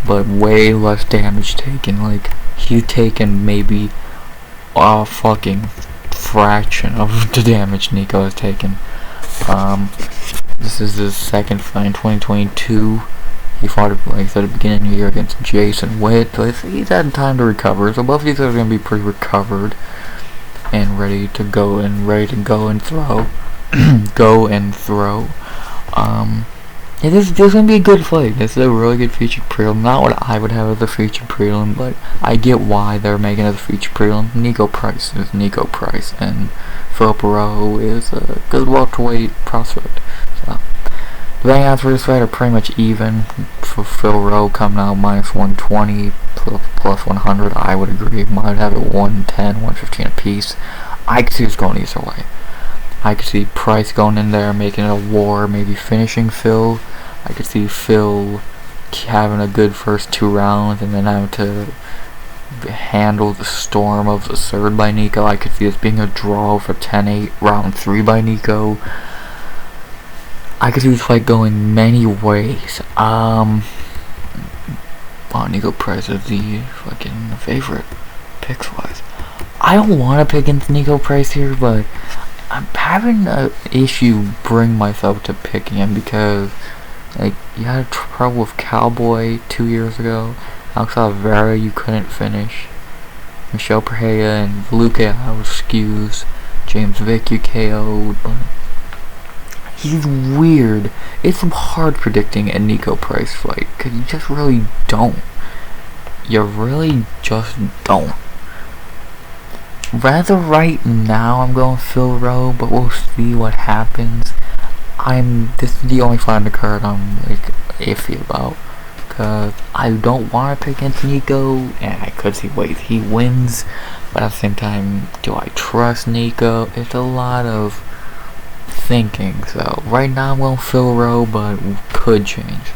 but way less damage taken. Like, he's taken maybe a fucking fraction of the damage Nico has taken. This is his second fight in 2022. He fought, like I said, at the beginning of the year against Jason Witt. So he's had time to recover. So both of these guys are going to be pretty recovered and ready to go and throw. This is going to be a good fight. This is a really good featured prelim. Not what I would have as a featured prelim, but I get why they're making it as a featured prelim. Nico Price is Nico Price, and Philip Rowe is a good welterweight prospect. So the betting odds for this fight are pretty much even. For Phil Rowe coming out minus 120 plus 100, I would agree. Might have it 110, 115 apiece. I could see this going either way. I could see Price going in there, making it a war, maybe finishing Phil. I could see Phil having a good first 2 rounds and then having to handle the storm of the third by Nico. I could see this being a draw for 10-8, round 3 by Nico. I could see this fight going many ways. Nico Price is the fucking favorite, picks-wise. I don't want to pick against Nico Price here, but I'm having an issue bringing myself to picking him because, like, you had trouble with Cowboy 2 years ago. Alex Oliveira you couldn't finish. Michelle Pereira and Luque I was skews. James Vick you KO'd, but he's weird. It's hard predicting a Nico Price fight, because you just really don't. You really just don't. Rather right now I'm going Phil Rowe, but we'll see what happens. This is the only fight on the card I'm like iffy about, because I don't want to pick against Nico, and I could see ways he wins, but at the same time, do I trust Nico? It's a lot of thinking. So right now I'm going Phil Rowe, but could change.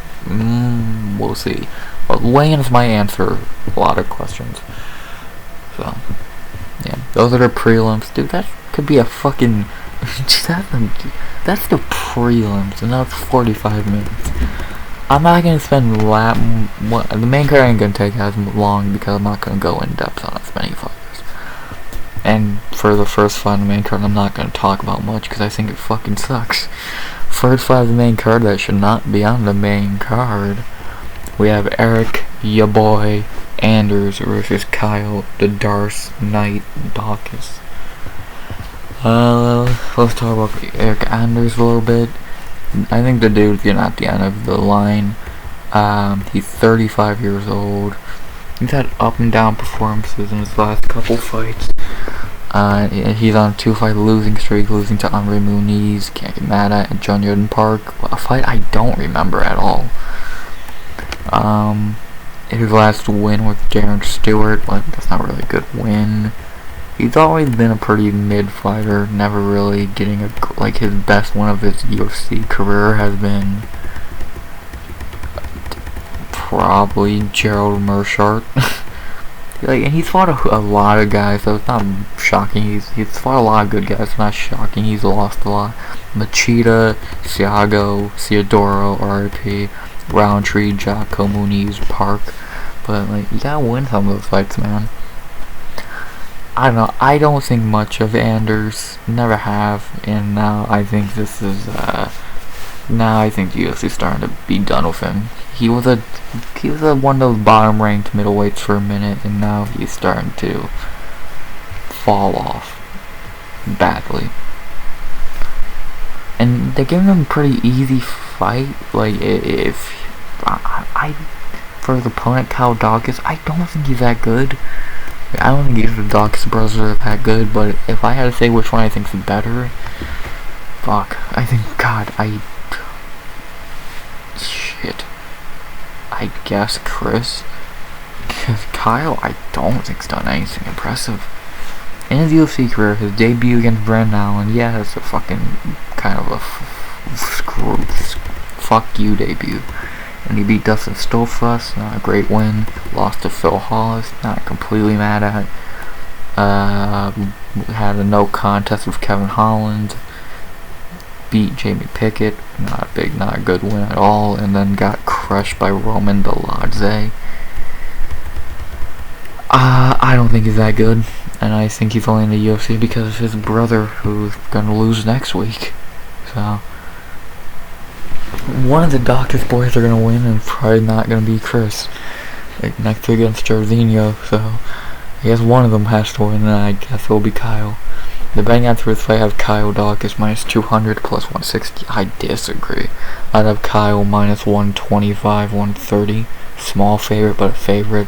We'll see. But weigh-ins might answer a lot of questions. So yeah, those are the prelims. Dude, that could be a fucking that's the prelims, and that's 45 minutes. I'm not gonna spend the main card ain't gonna take as long because I'm not gonna go in depth on as many fighters. And for the first fight on the main card, I'm not gonna talk about much because I think it fucking sucks. First fight of the main card that should not be on the main card. We have Eric, ya boy, Anders versus Kyle, the Darce Knight Dawkins. Let's talk about Eric Anders a little bit. I think the dude's getting at the end of the line. He's 35 years old. He's had up and down performances in his last couple fights. He's on a 2-fight losing streak, losing to Andre Muniz, can't get mad at, and John Yoden Park, a fight I don't remember at all. His last win with Darren Stewart, like, that's not really a good win. He's always been a pretty mid fighter, never really getting his best one of his UFC career has been probably Gerald Meerschaert. And he's fought a lot of guys, so it's not shocking. He's fought a lot of good guys, it's not shocking. He's lost a lot. Machida, Thiago, Theodoro, RIP, Roundtree, Jocko, Muniz, Park. But, like, you gotta win some of those fights, man. I don't know. I don't think much of Anders. Never have. And now I think this is, now I think the UFC is starting to be done with him. He was a one of those bottom ranked middleweights for a minute, and now he's starting to fall off badly. And they're giving him a pretty easy fight. Like, if I for his opponent, Kyle Dawkins, I don't think he's that good. I don't think either of the Dawkins brothers are that good, but if I had to say which one I think's better, fuck, I think, I guess Chris. Because Kyle, I don't think's done anything impressive. In his UFC career, his debut against Brandon Allen, yeah, it's a fucking kind of a fuck you debut. And he beat Dustin Stolfus, not a great win. Lost to Phil Hollis, not completely mad at. Had a no contest with Kevin Holland. Beat Jamie Pickett, not a good win at all. And then got crushed by Roman Dolidze. I don't think he's that good. And I think he's only in the UFC because of his brother, who's gonna lose next week. So one of the Dawkins boys are gonna win, and probably not gonna be Chris. Like, next week against Jairzinho, so I guess one of them has to win, and I guess it'll be Kyle. The betting odds for this fight have Kyle Dawkins minus 200 plus 160. I disagree. I'd have Kyle minus 125, 130. Small favorite, but a favorite.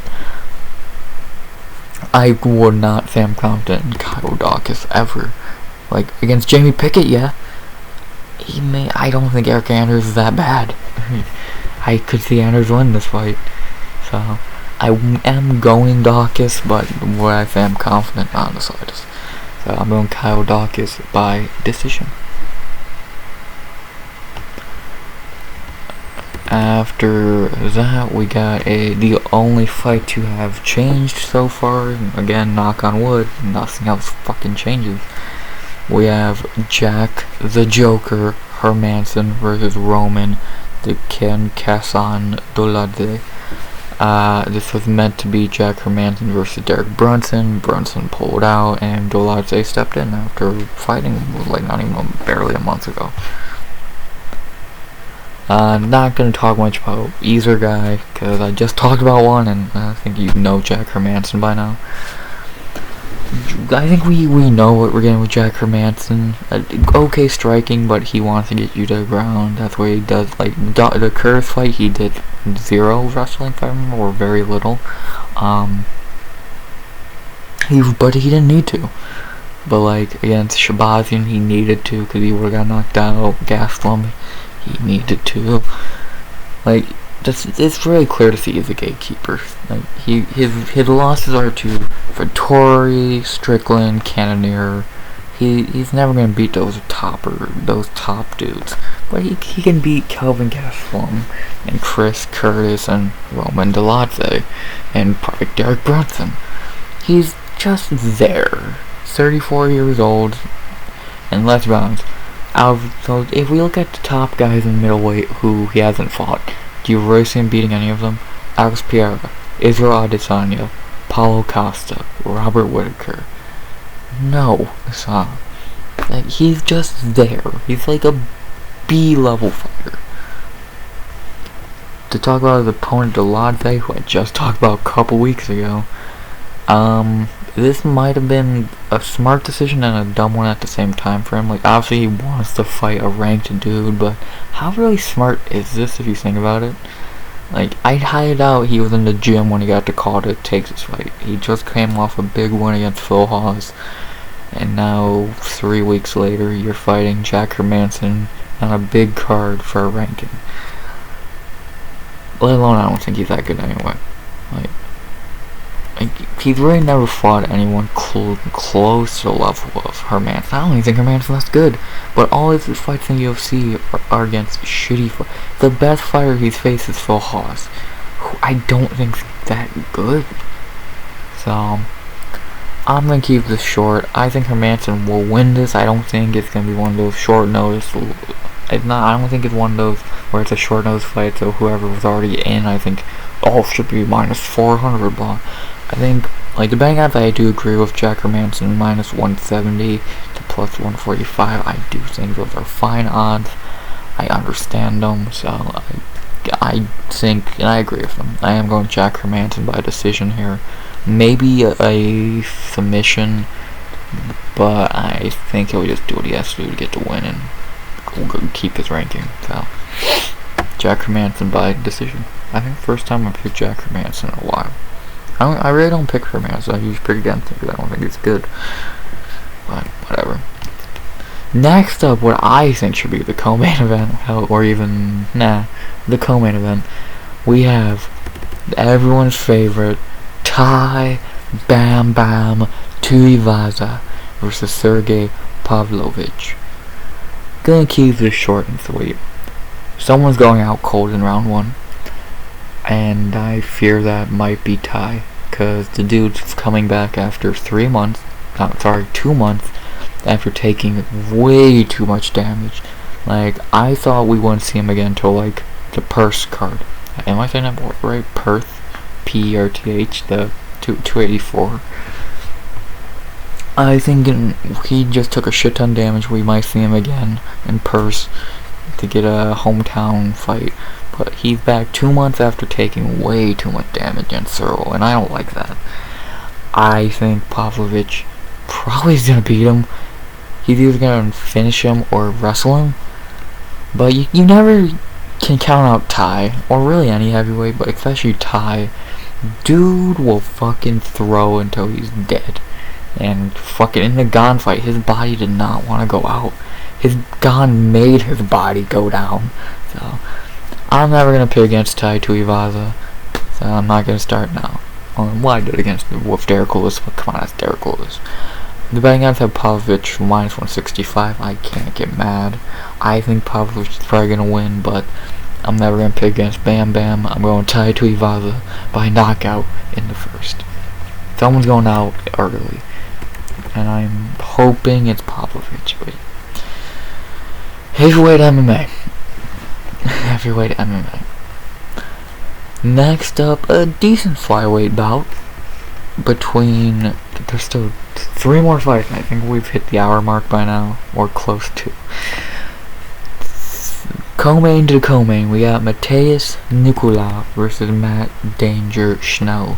I would not say I'm confident in Kyle Dawkins ever. Like, against Jamie Pickett, yeah. I don't think Eric Anders is that bad. I could see Anders win this fight. So, I am going Dawkins, but would I say I'm confident? Not on the slightest. So, I'm going Kyle Dawkins by decision. After that, we got the only fight to have changed so far. Again, knock on wood, nothing else fucking changes. We have Jack the Joker Hermansson versus Roman the Ken Kassan Dolidze. This was meant to be Jack Hermansson versus Derek Brunson. Brunson pulled out, and Dolidze stepped in after fighting like not even barely a month ago. Not gonna talk much about either guy because I just talked about one, and I think you know Jack Hermansson by now. I think we know what we're getting with Jack Hermansson. Okay striking, but he wants to get you to the ground. That's what he does. Like the Curtis fight, he did 0 wrestling, if I remember, or very little. But he didn't need to. But like against Shabazian, he needed to because he would have got knocked out. Gastelum, he needed to. Like, it's really clear to see he's a gatekeeper. Like his losses are to Vettori, Strickland, Cannonier. He's never gonna beat those top dudes, but he can beat Kelvin Gastelum and Chris Curtis and Roman Dolidze and probably Derek Brunson. He's just there. 34 years old, and let's be honest. So if we look at the top guys in middleweight who he hasn't fought, do you really see him beating any of them? Alex Pereira, Israel Adesanya, Paulo Costa, Robert Whittaker. No, it's not. Like, he's just there. He's like a B-level fighter. To talk about his opponent Dolidze, who I just talked about a couple weeks ago, this might have been a smart decision and a dumb one at the same time for him. Like, obviously he wants to fight a ranked dude, but how really smart is this if you think about it? Like, I'd highly doubt he was in the gym when he got the call to take this fight. He just came off a big win against Phil Hawes, and now 3 weeks later you're fighting Jack Hermansson on a big card for a ranking. Let alone, I don't think he's that good anyway. Like he's really never fought anyone close to the level of Hermansson. I don't even think Hermansson's that good, but all his fights in the UFC are against shitty fights. The best fighter he's faced is Phil Hawes, who I don't think's that good. So I'm gonna keep this short. I think Hermansson will win this. I don't think it's gonna be one of those short notice. It's not. I don't think it's one of those where it's a short notice fight. So whoever was already in, I think all should be minus 400. But I think Like, the betting odds, I do agree with Jack Hermanson minus 170 to plus 145. I do think those are fine odds. I understand them, so I think, and I agree with them. I am going Jack Hermanson by decision here. Maybe a submission, but I think he'll just do what he has to do to get the win and keep his ranking. So, Jack Hermanson by decision. I think first time I picked Jack Hermanson in a while. I really don't pick Hermanson. I usually pick against him because I don't think he's good. But whatever. Next up, what I think should be the co-main event, or even the co-main event, we have everyone's favorite Tai Bam Bam Tuivasa versus Sergey Pavlovich. Gonna keep this short and sweet. Someone's going out cold in round 1, and I fear that might be Tai, because the dude's coming back after 2 months after taking way too much damage. Like, I thought we wouldn't see him again until, like, the Perth card. Am I saying that right? Perth? P-E-R-T-H, the 284. I think he just took a shit ton of damage. We might see him again in Perth to get a hometown fight. But he's back 2 months after taking way too much damage against Searle, and I don't like that. I think Pavlovich probably is going to beat him. He's either going to finish him or wrestle him. But you never can count out Tai, or really any heavyweight, but especially Tai. Dude will fucking throw until he's dead. And fucking in the Gon fight, his body did not want to go out. His Gon made his body go down. So, I'm never going to pick against Tai Tuivasa. So, I'm not going to start now. Well, I did against with Derek Lewis, but come on, that's Derek Lewis. The betting odds have Pavlovich minus 165. I can't get mad. I think Pavlovich is probably going to win, but I'm never going to pick against Bam Bam. I'm going Tai Tuivasa by knockout in the first. Someone's going out early, and I'm hoping it's Pavlovich. But heavyweight MMA. Heavyweight MMA. Next up, a decent flyweight bout between, there's still 3 more fights, and I think we've hit the hour mark by now, or close to. Co-main to co-main, we got Mateus Nicolau versus Matt Danger Schnell.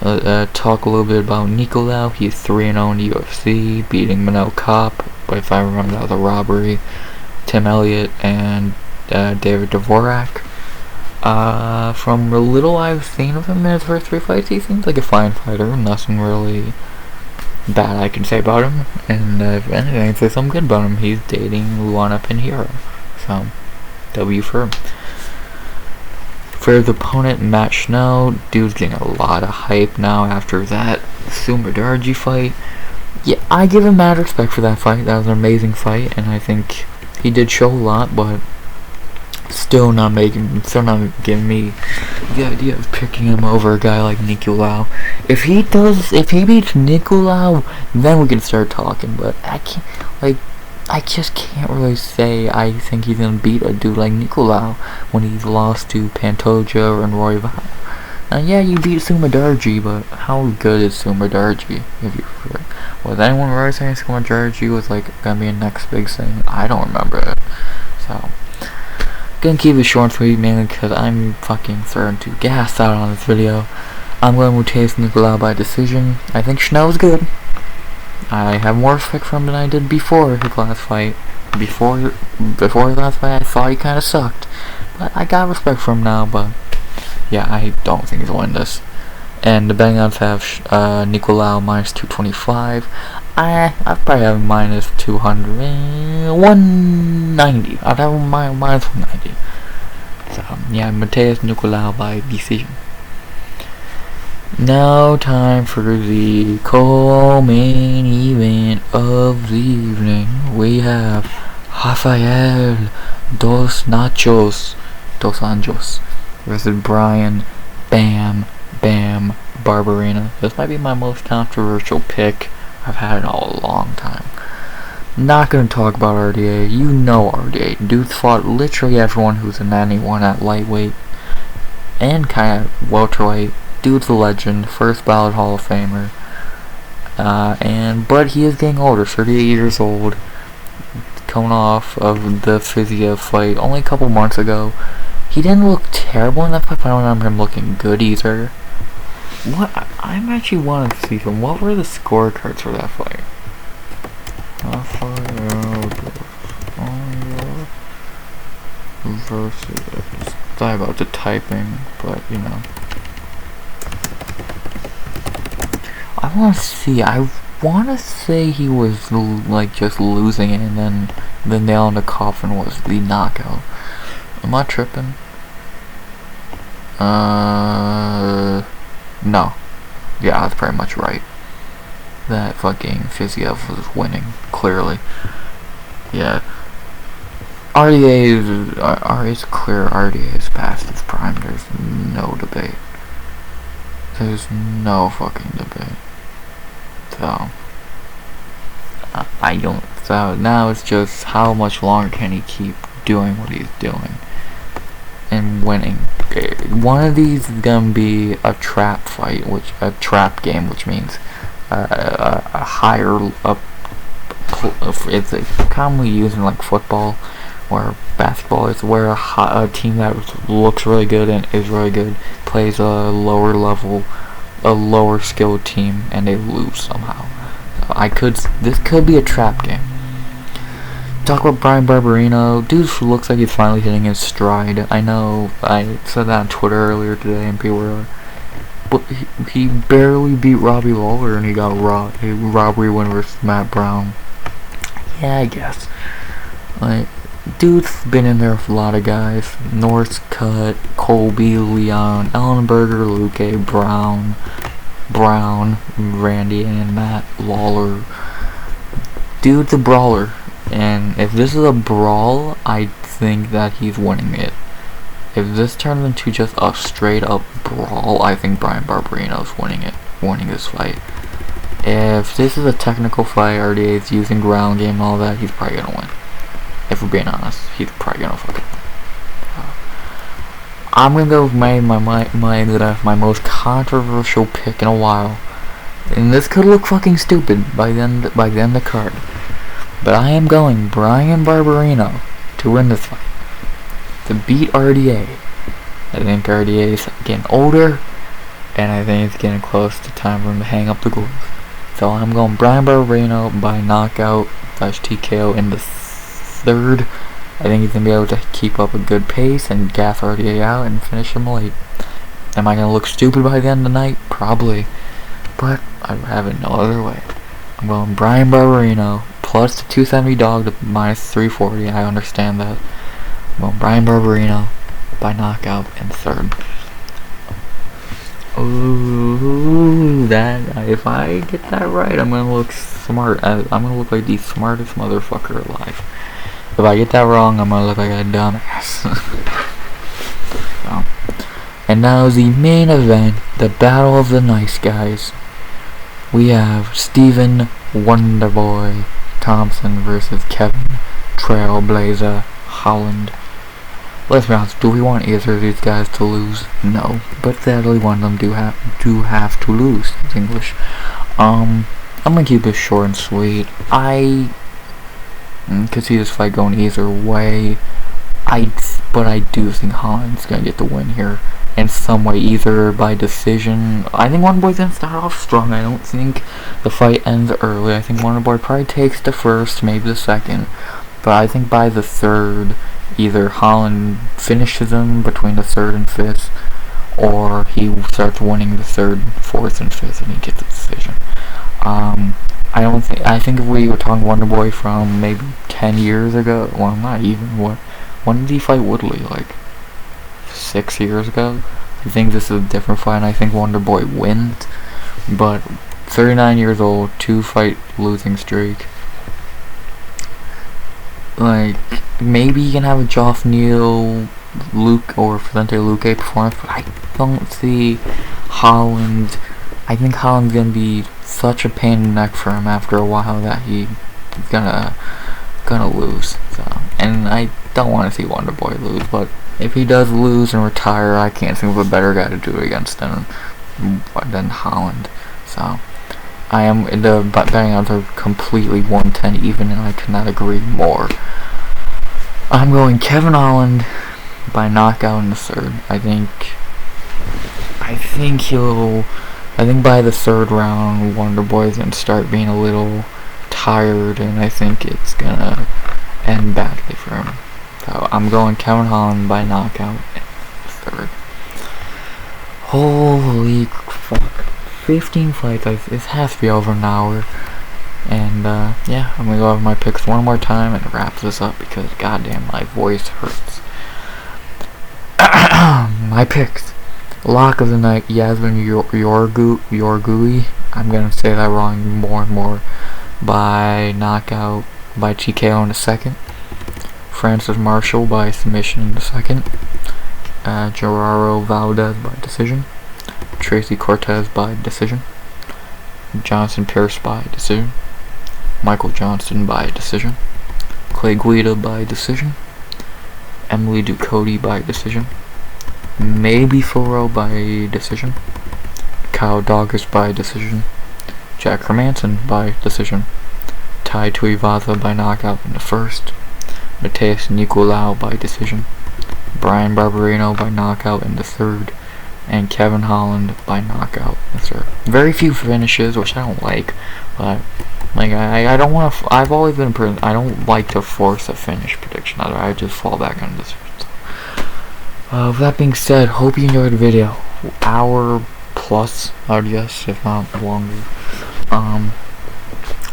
Talk a little bit about Nicolau. He's 3-0 in the UFC, beating Manel Kopp, but if I remember that was a robbery, Tim Elliott, and David Dvorak. From the little I've seen of him in his first 3 fights, he seems like a fine fighter. Nothing really bad I can say about him. And if anything, I can say something good about him. He's dating Luana Pinheiro. So, W for him. For his opponent, Matt Schnell, dude's getting a lot of hype now after that Sumerdarji fight. Yeah, I give him mad respect for that fight. That was an amazing fight, and I think he did show a lot, but still not giving me the idea of picking him over a guy like Nicolau. If he beats Nicolau, then we can start talking, but I just can't really say I think he's gonna beat a dude like Nicolau when he's lost to Pantoja and Roy Val. Yeah, you beat Sumerdarji, but how good is Sumerdarji? Was anyone really saying Sumerdarji was like gonna be a next big thing? I don't remember it. So, gonna keep it short and sweet, mainly because I'm fucking starting to gas out on this video. I'm going with Mateus Nicolau by decision. I think Schnell's good. I have more respect for him than I did before his last fight. Before his last fight, I thought he kind of sucked. But I got respect for him now, but yeah, I don't think he's going to win this. And the betting odds have Nicolau minus 225. I'd probably have minus 200, 190. I'd have minus 190. So, yeah, Mateus Nicolau by decision. Now time for the co-main event of the evening. We have Rafael Dos Anjos versus Brian Bam Bam Barberena. This might be my most controversial pick I've had in a long time. Not gonna talk about RDA. You know RDA. Dude's fought literally everyone who's in anyone at lightweight and kind of welterweight. dude's a legend, first ballot Hall of Famer. But he is getting older, 38 years old, coming off of the Fiziev fight only a couple months ago. He didn't look terrible in that fight, but I don't remember him looking good either. I'm actually wanting to see him. What were the scorecards for that fight? Versus. Sorry about the typing, but you know. I want to say he was like just losing it, and then the nail in the coffin was the knockout. Am I tripping? No. Yeah, that's pretty much right. That fucking Fiziev was winning, clearly. Yeah. RDA is clear. RDA is past its prime. There's no debate. There's no fucking debate. So, I don't. So now it's just how much longer can he keep doing what he's doing and winning. One of these is gonna be a trap fight, a trap game, which means a higher up. It's commonly used in like football or basketball. It's where a team that looks really good and is really good plays a lower level, a lower skilled team, and they lose somehow. This could be a trap game. Talk about Brian Barberino. Dude looks like he's finally hitting his stride. I know I said that on Twitter earlier today, and people were, but he barely beat Robbie Lawler, and he got a robbery win versus Matt Brown. Yeah, I guess. Like, dude's been in there with a lot of guys. North Cut, Colby, Leon, Ellenberger, Luque, Brown, Randy, and Matt Lawler. Dude's a brawler. And if this is a brawl, I think that he's winning it. If this turns into just a straight up brawl, I think Brian Barberino's winning this fight. If this is a technical fight, RDA is using ground game and all that, he's probably gonna win. If we're being honest, he's probably gonna fucking win. I'm gonna go with my most controversial pick in a while, and this could look fucking stupid by the end of the card. But I am going Brian Barberino to win this fight, to beat RDA. I think RDA is getting older, and I think it's getting close to time for him to hang up the gloves. So I'm going Brian Barberino by knockout / TKO in the third. I think he's going to be able to keep up a good pace and gas RDA out and finish him late. Am I going to look stupid by the end of the night? Probably. But I have it no other way. I'm going Brian Barberino plus the 270 dog to minus 340. I understand that. I'm going Brian Barberino by knockout in third. Ooh, if I get that right, I'm gonna look smart. I'm gonna look like the smartest motherfucker alive. If I get that wrong, I'm gonna look like a dumbass. So. And now the main event, the battle of the nice guys. We have Stephen Wonderboy Thompson versus Kevin Trailblazer Holland. Let's be honest, do we want either of these guys to lose? No. But sadly one of them do have to lose. It's English. I'm gonna keep this short and sweet. I could see this fight going either way. But I do think Holland's gonna get the win here in some way, either by decision. I think Wonderboy's gonna start off strong. I don't think the fight ends early. I think Wonderboy probably takes the first, maybe the second. But I think by the third, either Holland finishes him between the third and fifth, or he starts winning the third, fourth, and fifth, and he gets the decision. I think if we were talking Wonderboy from maybe 10 years ago, well, not even, when did he fight Woodley? Like 6 years ago? I think this is a different fight, and I think Wonderboy wins. But 39 years old, 2-fight losing streak. Like, maybe he can have a Geoff Neal, Luke, or Vicente Luque performance, but I don't see Holland. I think Holland's gonna be such a pain in the neck for him after a while that he's gonna lose. So, and I don't want to see Wonderboy lose, but if he does lose and retire, I can't think of a better guy to do it against than than Holland. So I am the betting odds are completely 110 even, and I cannot agree more. I'm going Kevin Holland by knockout in the third. I think by the third round, Wonder Boy's gonna start being a little tired, and I think it's gonna end badly for him. So I'm going Kevin Holland by knockout in the third. Holy fuck. 15 fights. It has to be over an hour. And yeah, I'm gonna go over my picks one more time and wrap this up because goddamn my voice hurts. My picks. Lock of the night, Yasmin Yorgui. I'm gonna say that wrong more and more. By knockout, by TKO in the second. Francis Marshall by submission in the second. Gerardo Valdez by decision. Tracy Cortez by decision. Johnson Pierce by decision. Michael Johnson by decision. Clay Guida by decision. Emily Ducote by decision. Maybe Furo by decision. Kyle Doggers by decision. Jack Hermanson by decision. Tai Tuivasa by knockout in the first. Mateus Nicolau by decision. Brian Barberino by knockout in the third. And Kevin Holland by knockout in the third. Very few finishes, which I don't like, but like I don't want to. I've always been I don't like to force a finish prediction. I just fall back on this. With that being said, hope you enjoyed the video. Hour plus, I would guess, if not longer.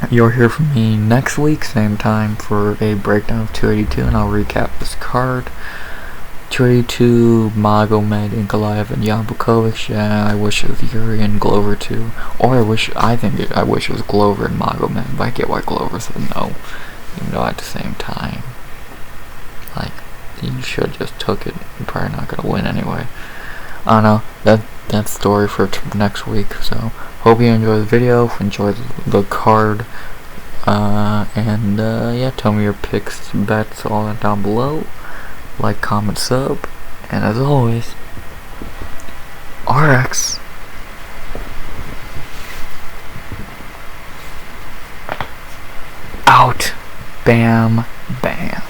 You'll hear from me next week, same time, for a breakdown of 282, and I'll recap this card. 282, Magomed, Ankalaev, and Jan Blachowicz. Yeah, I wish it was Yuri and Glover too. Or I wish it was Glover and Magomed, but I get why Glover said no. Even though at the same time, like, you should have just took it. You're probably not going to win anyway. I don't know. That's story for next week. So, hope you enjoy the video, enjoy the card. Yeah, tell me your picks, bets, all that down below. Like, comment, sub, and as always, RX out. Bam, bam.